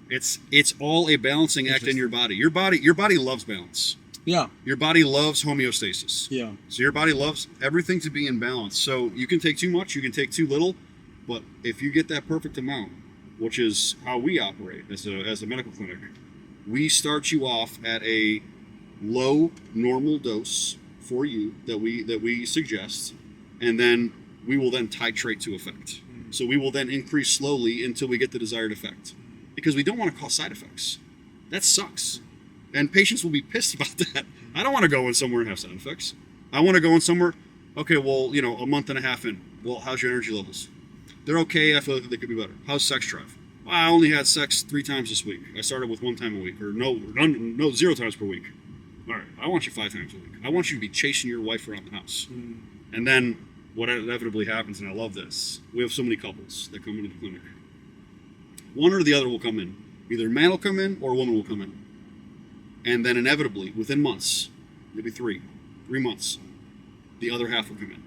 It's all a balancing act in your body. Your body loves balance. Yeah. Your body loves homeostasis. Yeah. So your body loves everything to be in balance. So you can take too much, you can take too little, but if you get that perfect amount, which is how we operate as a medical clinic, we start you off at a low normal dose for you that we suggest, and then we will then titrate to effect. So we will then increase slowly until we get the desired effect, because we don't want to cause side effects. That sucks, and patients will be pissed about that. I don't want to go in somewhere and have side effects. I want to go in somewhere, okay, well, you know, a month and a half in, well, how's your energy levels? They're okay. I feel like they could be better. How's sex drive? Well, I only had sex 3 times this week. I started with 1 time a week, or no, 0 times per week. All right, I want you 5 times a week. I want you to be chasing your wife around the house. And then what inevitably happens, and I love this, we have so many couples that come into the clinic. One or the other will come in. Either a man will come in or a woman will come in. And then inevitably, within months, maybe 3 months, the other half will come in.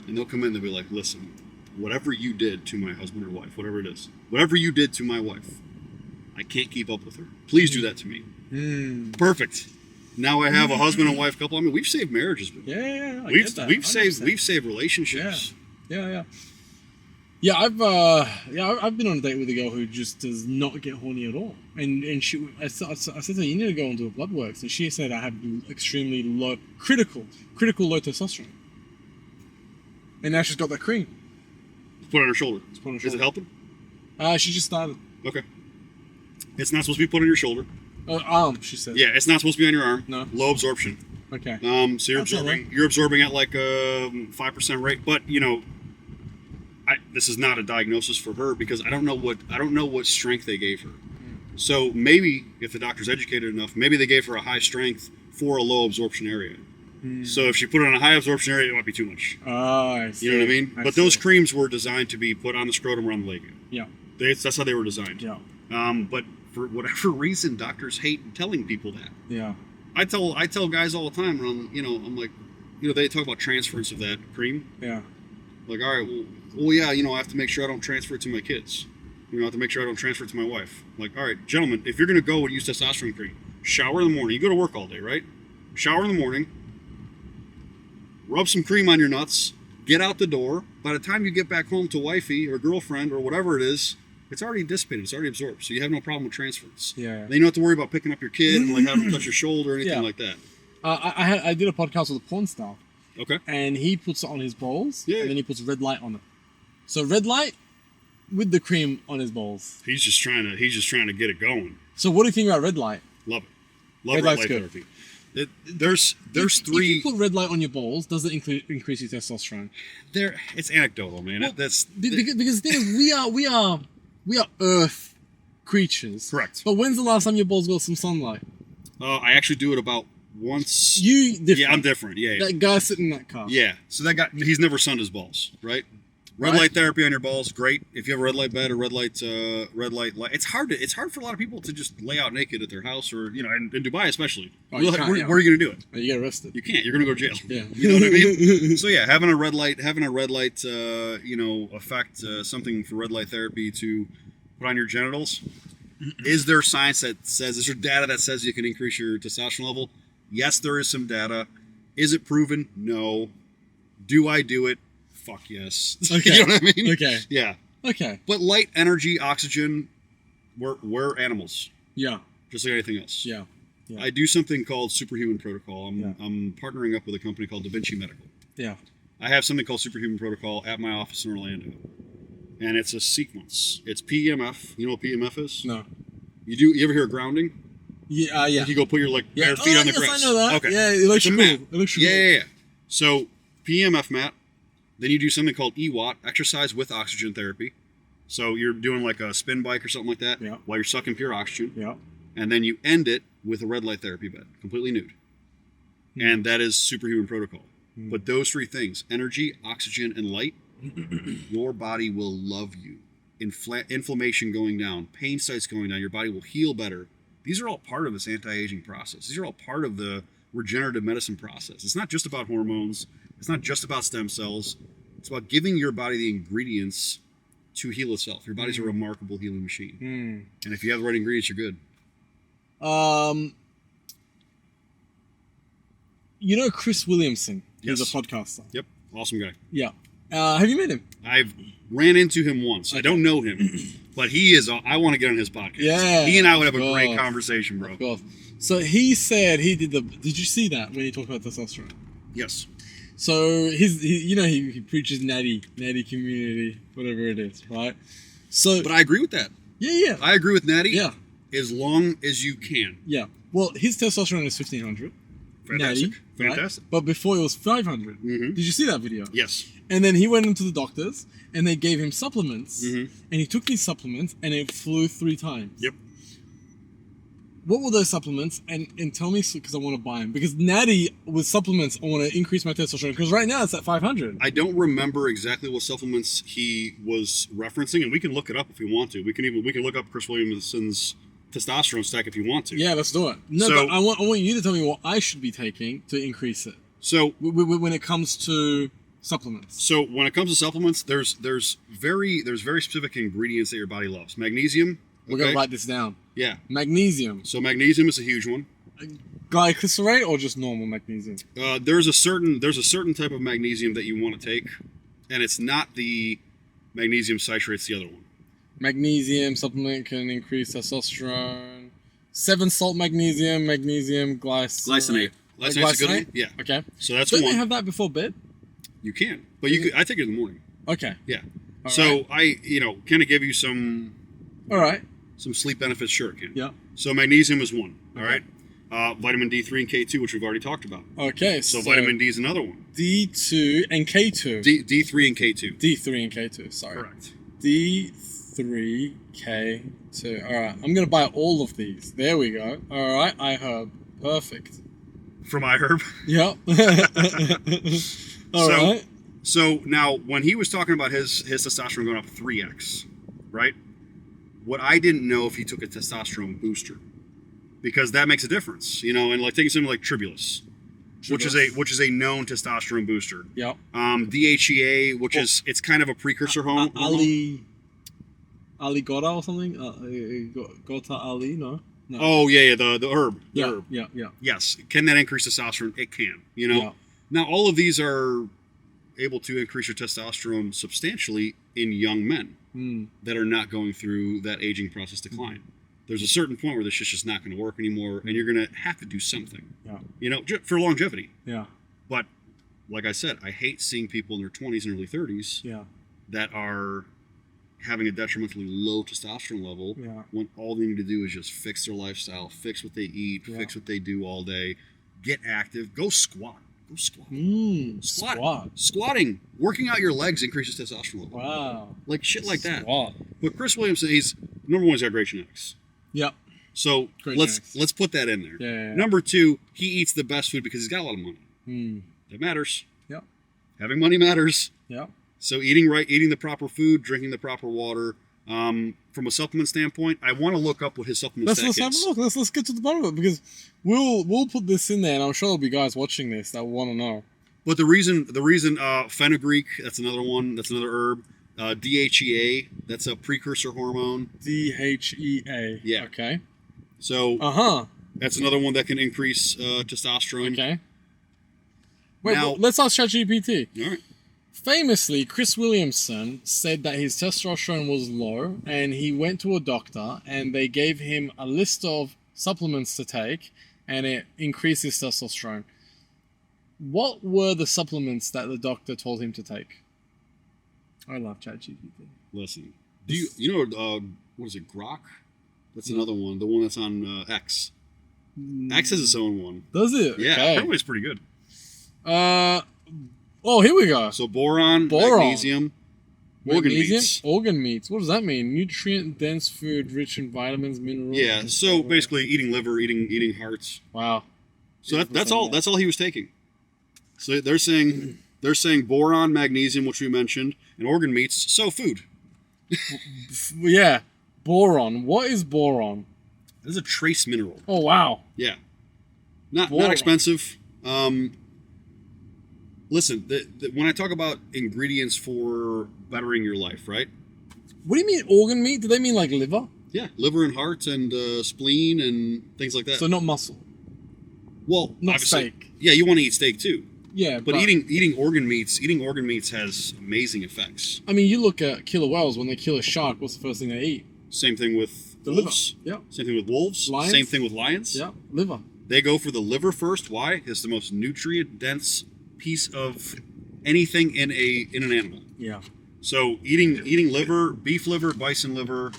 And they'll come in, they'll be like, listen, whatever you did to my husband or wife, whatever it is, whatever you did to my wife, I can't keep up with her. Please do that to me. Perfect. Now I have a husband and wife couple. I mean, we've saved marriages. Yeah. We've saved relationships. Yeah. I've been on a date with a girl who just does not get horny at all, and I said to her, you need to go and do a blood works, and she said I have extremely low, critical low testosterone, and now she's got that cream. Put it on her shoulder. Is it helping? She just started. Okay. It's not supposed to be put on your shoulder. Arm, she said. Yeah, it's not supposed to be on your arm. No. Low absorption. Okay. So you're absorbing at like a 5% rate, but this is not a diagnosis for her because I don't know what strength they gave her. So maybe if the doctor's educated enough, maybe they gave her a high strength for a low absorption area. So if she put it on a high absorption area, it might be too much. Oh, I see. You know what I mean? But those creams were designed to be put on the scrotum or on the labia. Yeah. That's how they were designed. Yeah. But for whatever reason, doctors hate telling people that. Yeah. I tell guys all the time, and I'm like, they talk about transference of that cream. Yeah. Like, all right, well, yeah, I have to make sure I don't transfer it to my kids. I have to make sure I don't transfer it to my wife. Like, all right, gentlemen, if you're going to go and use testosterone cream, shower in the morning. You go to work all day, right? Shower in the morning, rub some cream on your nuts, get out the door. By the time you get back home to wifey or girlfriend or whatever it is, it's already dissipated. It's already absorbed. So you have no problem with transference. Yeah. Then you don't have to worry about picking up your kid and like having to touch your shoulder or anything like that. I did a podcast with a porn star. Okay. And he puts it on his balls, Yeah. and then he puts red light on it. So red light with the cream on his balls. He's just trying to get it going. So what do you think about red light? Love it. Love Red red light's light good. therapy. There's If three. you put red light on your balls, does it increase your testosterone? It's anecdotal, man. Well, That's because the thing is, we are Earth creatures. Correct. But when's the last time your balls got some sunlight? I actually do it about once. You different. Yeah, I'm different. Yeah. That guy sitting in that car. Yeah. So that guy, he's never sunned his balls, right? Red light therapy on your balls, great. If you have a red light bed or red light light, it's hard for a lot of people to just lay out naked at their house or in Dubai especially. Oh, Where are you going to do it? You get arrested. You can't. You're going to go to jail. Yeah. You know what I mean? So yeah, having a red light, effect, something for red light therapy to put on your genitals. Is there science that says? Is there data that says you can increase your testosterone level? Yes, there is some data. Is it proven? No. Do I do it? Fuck yes. Okay. You know what I mean? Okay. Yeah. Okay. But light, energy, oxygen, we're animals, Yeah. just like anything else. Yeah. Yeah. I do something called Superhuman Protocol. Yeah. I'm partnering up with a company called Da Vinci Medical. Yeah. I have something called Superhuman Protocol at my office in Orlando. And it's a sequence. It's PEMF. You know what PEMF is? No. You ever hear of grounding? Yeah. Yeah. You go put your bare feet on the yes, grass. I know that. Okay. Yeah, it looks It's a cool. mat. It looks cool. Yeah. So PEMF mat. Then you do something called EWAT, exercise with oxygen therapy. So you're doing like a spin bike or something like that while you're sucking pure oxygen. Yeah. And then you end it with a red light therapy bed, completely nude. And that is Superhuman Protocol. But those three things, energy, oxygen, and light, your body will love you. Inflammation going down, pain sites going down, your body will heal better. These are all part of this anti-aging process. These are all part of the regenerative medicine process. It's not just about hormones. It's not just about stem cells. It's about giving your body the ingredients to heal itself. Your body's a remarkable healing machine. And if you have the right ingredients, you're good. You know Chris Williamson? Yes. He's a podcaster. Yep. Awesome guy. Yeah. Have you met him? I've ran into him once. I don't know him, but he is. I want to get on his podcast. Yeah, He and I would have of a great course. comversation, bro. Of course. So he said he did Did you see that when he talked about testosterone? Yes. So he preaches natty community, whatever it is, right? So, But I agree with that. yeah. I agree with Natty. Yeah. As long as you can. Yeah. Well, his testosterone is 1500. Fantastic. Natty, Fantastic. Right? But before it was 500. Mhm. Did you see that video? Yes. And then he went into the doctors and they gave him supplements. Mhm. And he took these supplements and it flew 3 times. Yep. What were those supplements? And tell me, because I want to buy them. Because Natty, with supplements, I want to increase my testosterone. Because right now it's at 500. I don't remember exactly what supplements he was referencing, and we can look it up if we want to. We can look up Chris Williamson's testosterone stack if you want to. Yeah, let's do it. No, So- but I want you to tell me what I should be taking to increase it. So When it comes to Supplements. So when it comes to supplements, there's very specific ingredients that your body loves. Magnesium. We're gonna write this down. Yeah. Magnesium. So magnesium is a huge one. Glycerate or just normal magnesium? There's a certain type of magnesium that you want to take, and it's not the magnesium citrate. It's the other one. Magnesium supplement can increase testosterone. 7-salt magnesium, glycinate. Glycinate's a good one. Yeah. Okay. So that's Don't one. you have that before bed? You can, but you could. I take it in the morning. Okay. Yeah. All So right. I, kind of give you some All right. sleep benefits. Sure, it can. Yeah. So magnesium is one. All Okay. right. Vitamin D3 and K2, which we've already talked about. Okay. So vitamin D is another one. D2 and K2. D3 and K2. D3 and K2. Sorry. Correct. D3 K2. All right. I'm gonna buy all of these. There we go. All right. iHerb. Perfect. From iHerb. Yep. All right. So now, when he was talking about his testosterone going up 3x, right? What I didn't know if he took a testosterone booster, because that makes a difference, and like taking something like Tribulus, which is a known testosterone booster. Yep. DHEA, which is it's kind of a precursor hormone. Ali Gota or something? Gota Ali? No. Oh yeah, the herb. The Yeah. herb. Yeah. Yes. Can that increase testosterone? It can. Yeah. Now all of these are able to increase your testosterone substantially in young men that are not going through that aging process decline. There's a certain point where this shit's just not going to work anymore, and you're going to have to do something. Yeah. For longevity. Yeah. But like I said, I hate seeing people in their 20s and early 30s Yeah. that are having a detrimentally low testosterone level when all they need to do is just fix their lifestyle, fix what they eat, fix what they do all day, get active, go squat. Go squat. Squat. Squatting, working out your legs increases testosterone level. Wow. Like shit like that. Squat. But Chris Williamson, he's number one, he's got great genetics. Yep. So Great let's genetics. put that in there. Yeah. Number two, he eats the best food because he's got a lot of money. That matters. Yep. Having money matters. Yep. So eating right, eating the proper food, drinking the proper water. From a supplement standpoint, I want to look up what his supplement Let's stack have a is. look. Let's get to the bottom of it, because we'll put this in there, and I'm sure there'll be guys watching this that want to know. But the reason fenugreek, that's another one, that's another herb. DHEA, that's a precursor hormone. DHEA. Yeah. Okay. So that's another one that can increase testosterone. Okay. Wait, Now- let's ask ChatGPT. All right. Famously, Chris Williamson said that his testosterone was low, and he went to a doctor, and they gave him a list of supplements to take, and it increased his testosterone. What were the supplements that the doctor told him to take? I love ChatGPT. Listen, do you know what is it? Grok? That's another one. The one that's on X. X has its own one. Does it? Yeah, Okay. apparently it's pretty good. Oh, here we go. So boron, Boron. magnesium, organ Magnesium? meats. Organ meats. What does that mean? Nutrient-dense food rich in vitamins, minerals. Yeah. and So stuff. basically, eating liver, eating hearts. Wow. So that's all. That's all he was taking. So they're saying boron, magnesium, which we mentioned, and organ meats. So food. Yeah. Boron. What is boron? This is a trace mineral. Oh, wow. Yeah. Not Boron. expensive. Listen, when I talk about ingredients for bettering your life, right? What do you mean organ meat? Do they mean like liver? Yeah, liver and heart and spleen and things like that. So not muscle. Well, not obviously- steak. Yeah, you want to eat steak too. Yeah, But eating organ meats has amazing effects. I mean, you look at killer whales, when they kill a shark, what's the first thing they eat? Same thing with The wolves. liver. Same thing with wolves. Lions. Same thing with lions. Yeah, liver. They go for the liver first. Why? It's the most nutrient dense piece of anything in an animal. Yeah. So eating liver, beef liver, bison liver,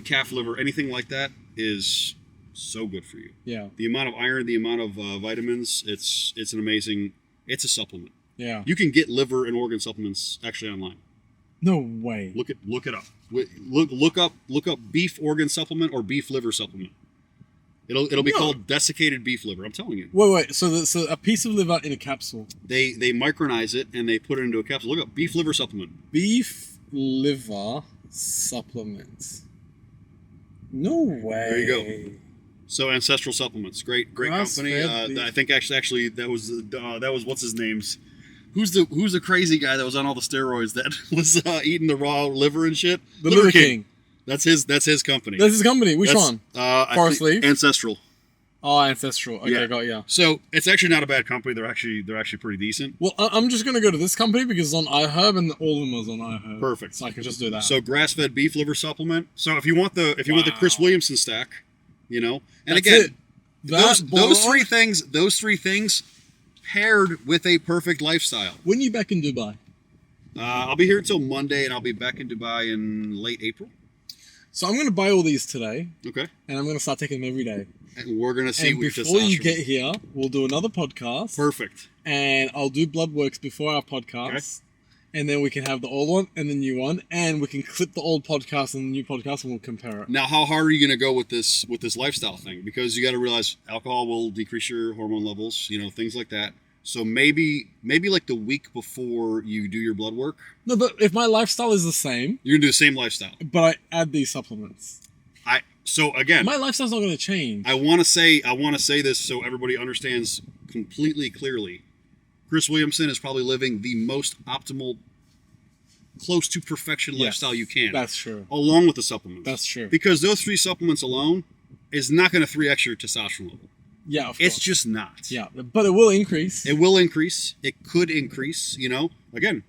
calf liver, anything like that is so good for you. Yeah. The amount of iron, the amount of vitamins, it's an amazing. It's a supplement. Yeah. You can get liver and organ supplements actually online. No way. Look it up. Look up beef organ supplement or beef liver supplement. It'll be No. called desiccated beef liver. I'm telling you. Wait. So a piece of liver in a capsule. They micronize it and they put it into a capsule. Look up beef liver supplement. Beef liver supplements. No way. There you go. So Ancestral Supplements, great Grass company. fed beef. I think actually that was what's his name's Who's the crazy guy that was on all the steroids that was eating the raw liver and shit? The Liver King. That's his company. That's his company. Which one? Forest Leaf? Ancestral. Oh, Ancestral. Okay, Yeah. got ya. So it's actually not a bad company. They're actually pretty decent. Well, I'm just gonna go to this company because it's on iHerb and all of them is on iHerb. Perfect. So I can just do that. So grass-fed beef liver supplement. So if you want the Chris Williamson stack, and That's again, it. That those three things paired with a perfect lifestyle. When you back in Dubai? I'll be here until Monday, and I'll be back in Dubai in late April. So I'm gonna buy all these today, Okay. and I'm gonna start taking them every day. And we're gonna see And what before you testosterone- get here, we'll do another podcast. Perfect. And I'll do blood works before our podcast. And then we can have the old one and the new one, and we can clip the old podcast and the new podcast, and we'll compare it. Now, how hard are you going to go with this lifestyle thing? Because you got to realize alcohol will decrease your hormone levels, things like that. So maybe like the week before you do your blood work, No, but if my lifestyle is the same, you're going to do the same lifestyle. but I add these supplements, So again, my lifestyle's not going to change. I want to say this so everybody understands completely clearly. Chris Williamson is probably living the most optimal, close to perfection Yes, lifestyle you can. That's true. Along with the supplements. That's true. Because those 3 supplements alone is not going to 3x your testosterone level. Yeah, of It's course. just not. Yeah, but it will increase. It will increase. It could increase, Again,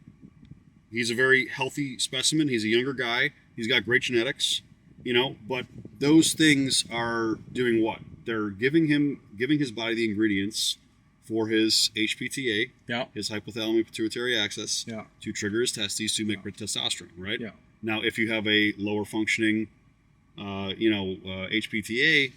he's a very healthy specimen. He's a younger guy. He's got great genetics, But those things are doing what? They're giving his body the ingredients for his HPTA, Yeah. his hypothalamic pituitary axis, Yeah. to trigger his testes to make testosterone, right? Yeah. Now, if you have a lower functioning, HPTA,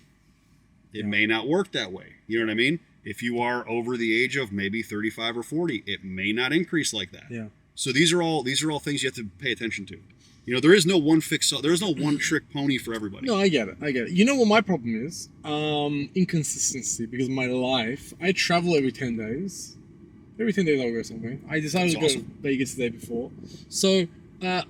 it may not work that way. You know what I mean? If you are over the age of maybe 35 or 40, it may not increase like that. Yeah. So these are all things you have to pay attention to. There is no one there is no one trick pony for everybody. No, I get it. You know what my problem is? Inconsistency. Because my life, I travel every 10 days. Every 10 days I'll go somewhere. I decided That's to go awesome. to Vegas the day before. So, I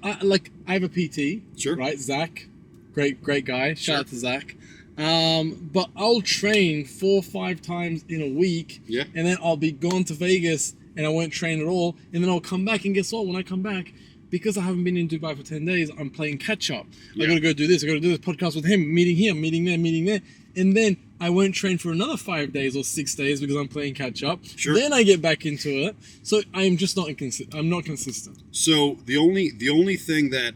have a PT. Sure. Right? Zach. Great guy. Shout Sure. out to Zach. But I'll train 4 or 5 times in a week. Yeah. And then I'll be gone to Vegas and I won't train at all. And then I'll come back, and guess what? When I come back, because I haven't been in Dubai for 10 days, I'm playing catch up. Yeah. I gotta go do this. I gotta do this podcast with him, meeting here, meeting there, meeting there. And then I won't train for another 5 days or 6 days because I'm playing catch up. Sure. Then I get back into it. So I'm just not I'm not consistent. So the only thing that,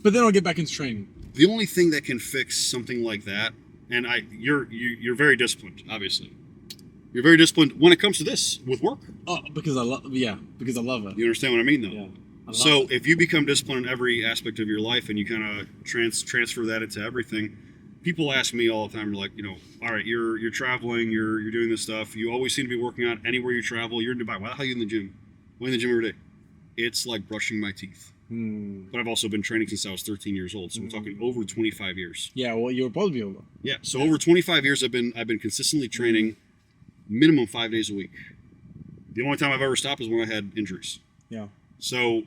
But then I'll get back into training. the only thing that can fix something like that, and you're very disciplined, obviously. You're very disciplined when it comes to this with work. Oh, because I love it. You understand what I mean, though? Yeah. I love So it. if you become disciplined in every aspect of your life and you kind of transfer that into everything, people ask me all the time, like, all right, you're traveling, you're doing this stuff. You always seem to be working out anywhere you travel. You're in Dubai. Why the hell are you in the gym? Why in the gym every day? It's like brushing my teeth. But I've also been training since I was 13 years old. So we're talking over 25 years. Yeah, well, you're a bodybuilder. Yeah. So over 25 years, I've been consistently training minimum 5 days a week. The only time I've ever stopped is when I had injuries. Yeah. So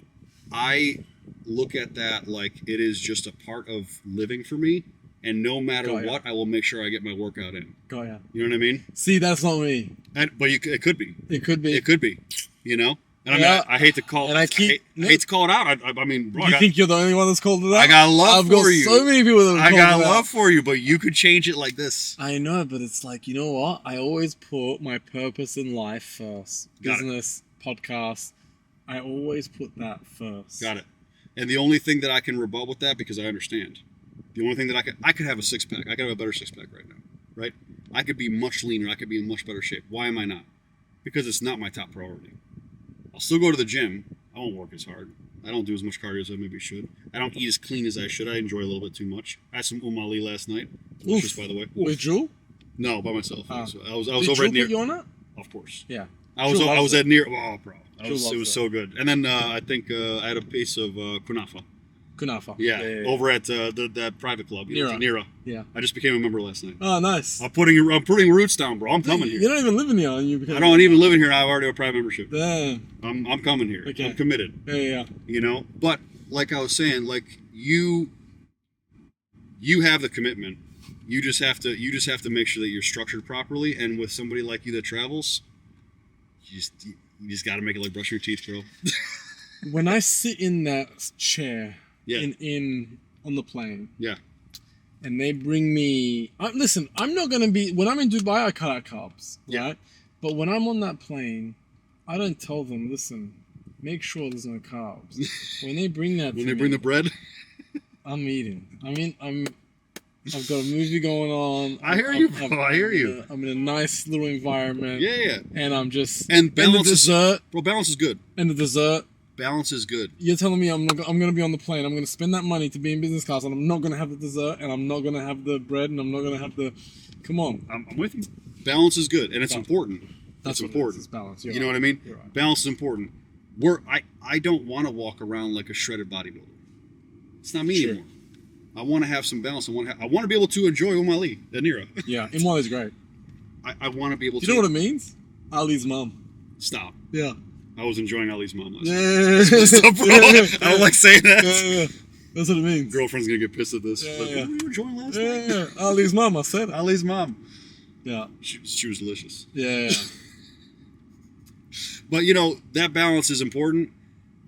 I look at that like it is just a part of living for me. And no matter Got ya. what, I will make sure I get my workout in. Got ya. You know what I mean? See, that's not me. But it could be. It could be. It could be. And I Yeah. mean, I hate to call. And I keep- I hate to call it out. I mean, bro, You think you're the only one that's called it out? I got love I've got for you. so many people that have I called got it out. love for you, but you could change it like this. I know, but it's like, you know what? I always put my purpose in life first. Got it. Business, podcast. I always put that first. Got it. And the only thing that I can rebut with that, because I understand, the only thing that I could have a 6-pack. I could have a better 6-pack right now, right? I could be much leaner. I could be in much better shape. Why am I not? Because it's not my top priority. I'll still go to the gym. I won't work as hard. I don't do as much cardio as I maybe should. I don't eat as clean as I should. I enjoy a little bit too much. I had some umali last night. Delicious, by the way. With Drew? No, by myself. Ah. So I was Did over Drew at near. put you on that? Of course. Yeah. I was Drew loves at it. near. Oh, bro, Drew it loves was it. so good. And then I think I had a piece of kunafa. Kunafa. Yeah, over at that private club. Nira. Nira. Yeah. I just became a member last night. Oh, nice. I'm putting roots down, bro. I'm coming You here. don't even live in here. And you become... I don't even live in here. I already have a private membership. Damn. I'm coming here. Okay. I'm committed. Yeah. But like I was saying, like you have the commitment. You just have to make sure that you're structured properly. And with somebody like you that travels, You just got to make it like brushing your teeth, bro. When I sit in that chair Yeah. in on the plane, Yeah. and they bring me. Listen, I'm not gonna be when I'm in Dubai. I cut out carbs, Yeah. right? But when I'm on that plane, I don't tell them. Listen, make sure there's no carbs. When they bring that, When to they bring me, the bread. I'm eating. I've got a movie going on. I hear you, bro. I hear you. I'm in a nice little environment. Yeah. And I'm just And balance the dessert. Bro, balance is good. And the dessert. Balance is good. You're telling me I'm gonna be on the plane. I'm gonna spend that money to be in business class, and I'm not gonna have the dessert, and I'm not gonna have the bread, and I'm not gonna have the. Come on. I'm with you. Balance is good, and it's important. That's It's what important. It is, it's balance. You're You know right. what I mean? You're right. Balance is important. I don't want to walk around like a shredded bodybuilder. It's not me Sure. anymore. I want to have some balance. I want to be able to enjoy Omar Ali, Nira. Yeah, Imwal is great. I want to be able Do to. you know what it means? Ali's mum. Stop. Yeah. I was enjoying Ali's mom last night. Yeah. Stop, bro. I don't like saying that. Yeah. That's what it means. Girlfriend's gonna get pissed at this. Yeah, Like, yeah. what were you enjoying last Yeah, night? yeah. Ali's mum. I said it. Ali's mom. Yeah. She was delicious. Yeah. But that balance is important.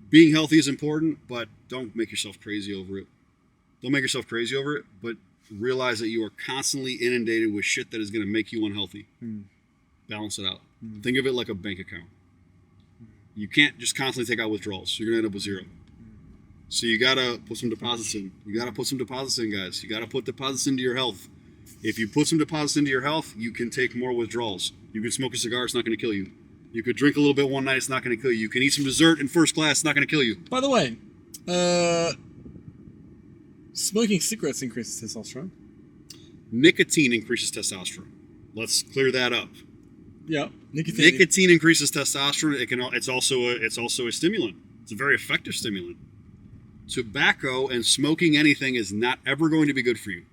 Being healthy is important, but don't make yourself crazy over it. Don't make yourself crazy over it, but realize that you are constantly inundated with shit that is going to make you unhealthy. Balance it out. Think of it like a bank account. You can't just constantly take out withdrawals. You're going to end up with zero. So you got to put some deposits in. You got to put some deposits in, guys. You got to put deposits into your health. If you put some deposits into your health, you can take more withdrawals. You can smoke a cigar, it's not going to kill you. You could drink a little bit one night, it's not going to kill you. You can eat some dessert in first class, it's not going to kill you. By the way, smoking cigarettes increases testosterone. Nicotine increases testosterone. Let's clear that up. Yeah. Nicotine. Nicotine increases testosterone. It's also a stimulant. It's a very effective stimulant. Tobacco and smoking anything is not ever going to be good for you.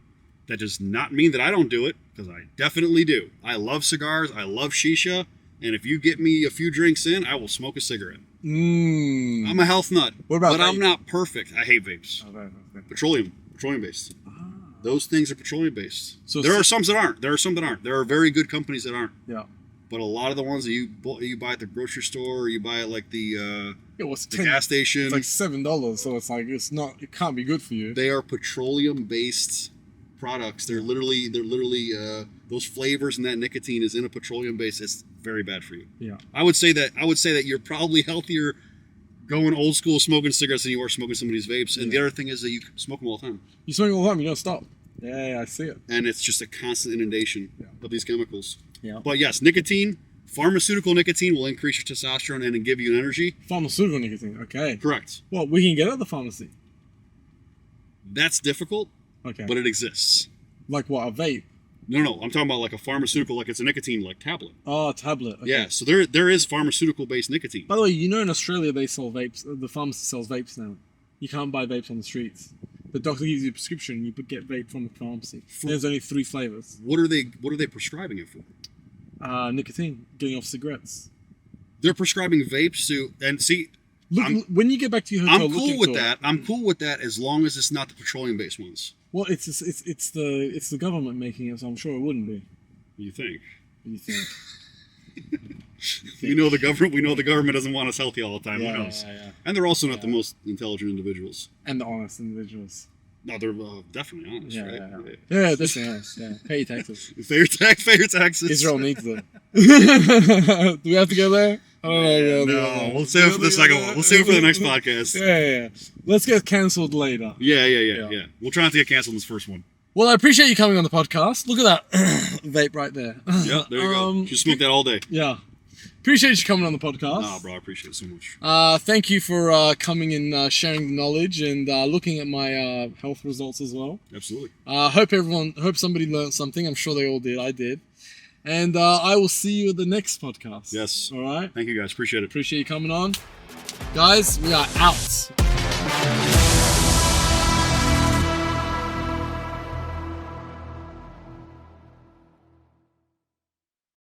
That does not mean that I don't do it, because I definitely do. I love cigars. I love shisha. And if you get me a few drinks in, I will smoke a cigarette. I'm a health nut. What about but I'm vape? not perfect. I hate vapes. Okay. Petroleum based. Those things are petroleum based. So there are some that aren't. There are very good companies that aren't. Yeah. But a lot of the ones that you buy at the grocery store, or you buy at like the What's gas station, It's like $7, so it's like it can't be good for you. they are petroleum based products. They're literally those flavors and that nicotine is in a petroleum base. It's very bad for you. Yeah. I would say that you're probably healthier going old school smoking cigarettes than you are smoking some of these vapes. And the other thing is that you smoke them all the time. You smoke all the time, you don't stop. Yeah, I see it. And it's just a constant inundation of these chemicals. Yeah. But yes, pharmaceutical nicotine will increase your testosterone and give you energy. Pharmaceutical nicotine, okay. Correct. Well, we can get it at the pharmacy. That's difficult, Okay. but it exists. Like what, a vape? No, I'm talking about like a pharmaceutical, like it's a nicotine like tablet. Oh, a tablet. Okay. Yeah, so there is pharmaceutical based nicotine. By the way, in Australia they sell vapes. The pharmacy sells vapes now. You can't buy vapes on the streets. The doctor gives you a prescription. You get vape from the pharmacy. There's only 3 flavors. What are they prescribing it for? Nicotine, getting off cigarettes. They're prescribing vapes to, and see, Look, when you get back to your hotel, I'm cool with that. I'm cool with that as long as it's not the petroleum based ones. Well, it's the government making it, so I'm sure it wouldn't be. You think? What do you think? We know the government doesn't want us healthy all the time. Who knows? Yeah. And they're also not the most intelligent individuals. And the honest individuals. No, they're definitely honest, right? Yeah, definitely honest. Yeah, pay your taxes. Fair taxes. Israel needs them. Do we have to go there? I don't know. No, we'll save it for the second one. We'll save it for the next podcast. Yeah. Let's get cancelled later. Yeah. We'll try not to get canceled in this first one. Well, I appreciate you coming on the podcast. Look at that vape right there. Yeah, there you go. You smoke that all day. Yeah. Appreciate you coming on the podcast. Oh, bro, I appreciate it so much. Thank you for coming and sharing the knowledge and looking at my health results as well. Absolutely. Hope somebody learned something. I'm sure they all did. I did. And I will see you at the next podcast. Yes. All right. Thank you, guys. Appreciate it. Appreciate you coming on. Guys, we are out.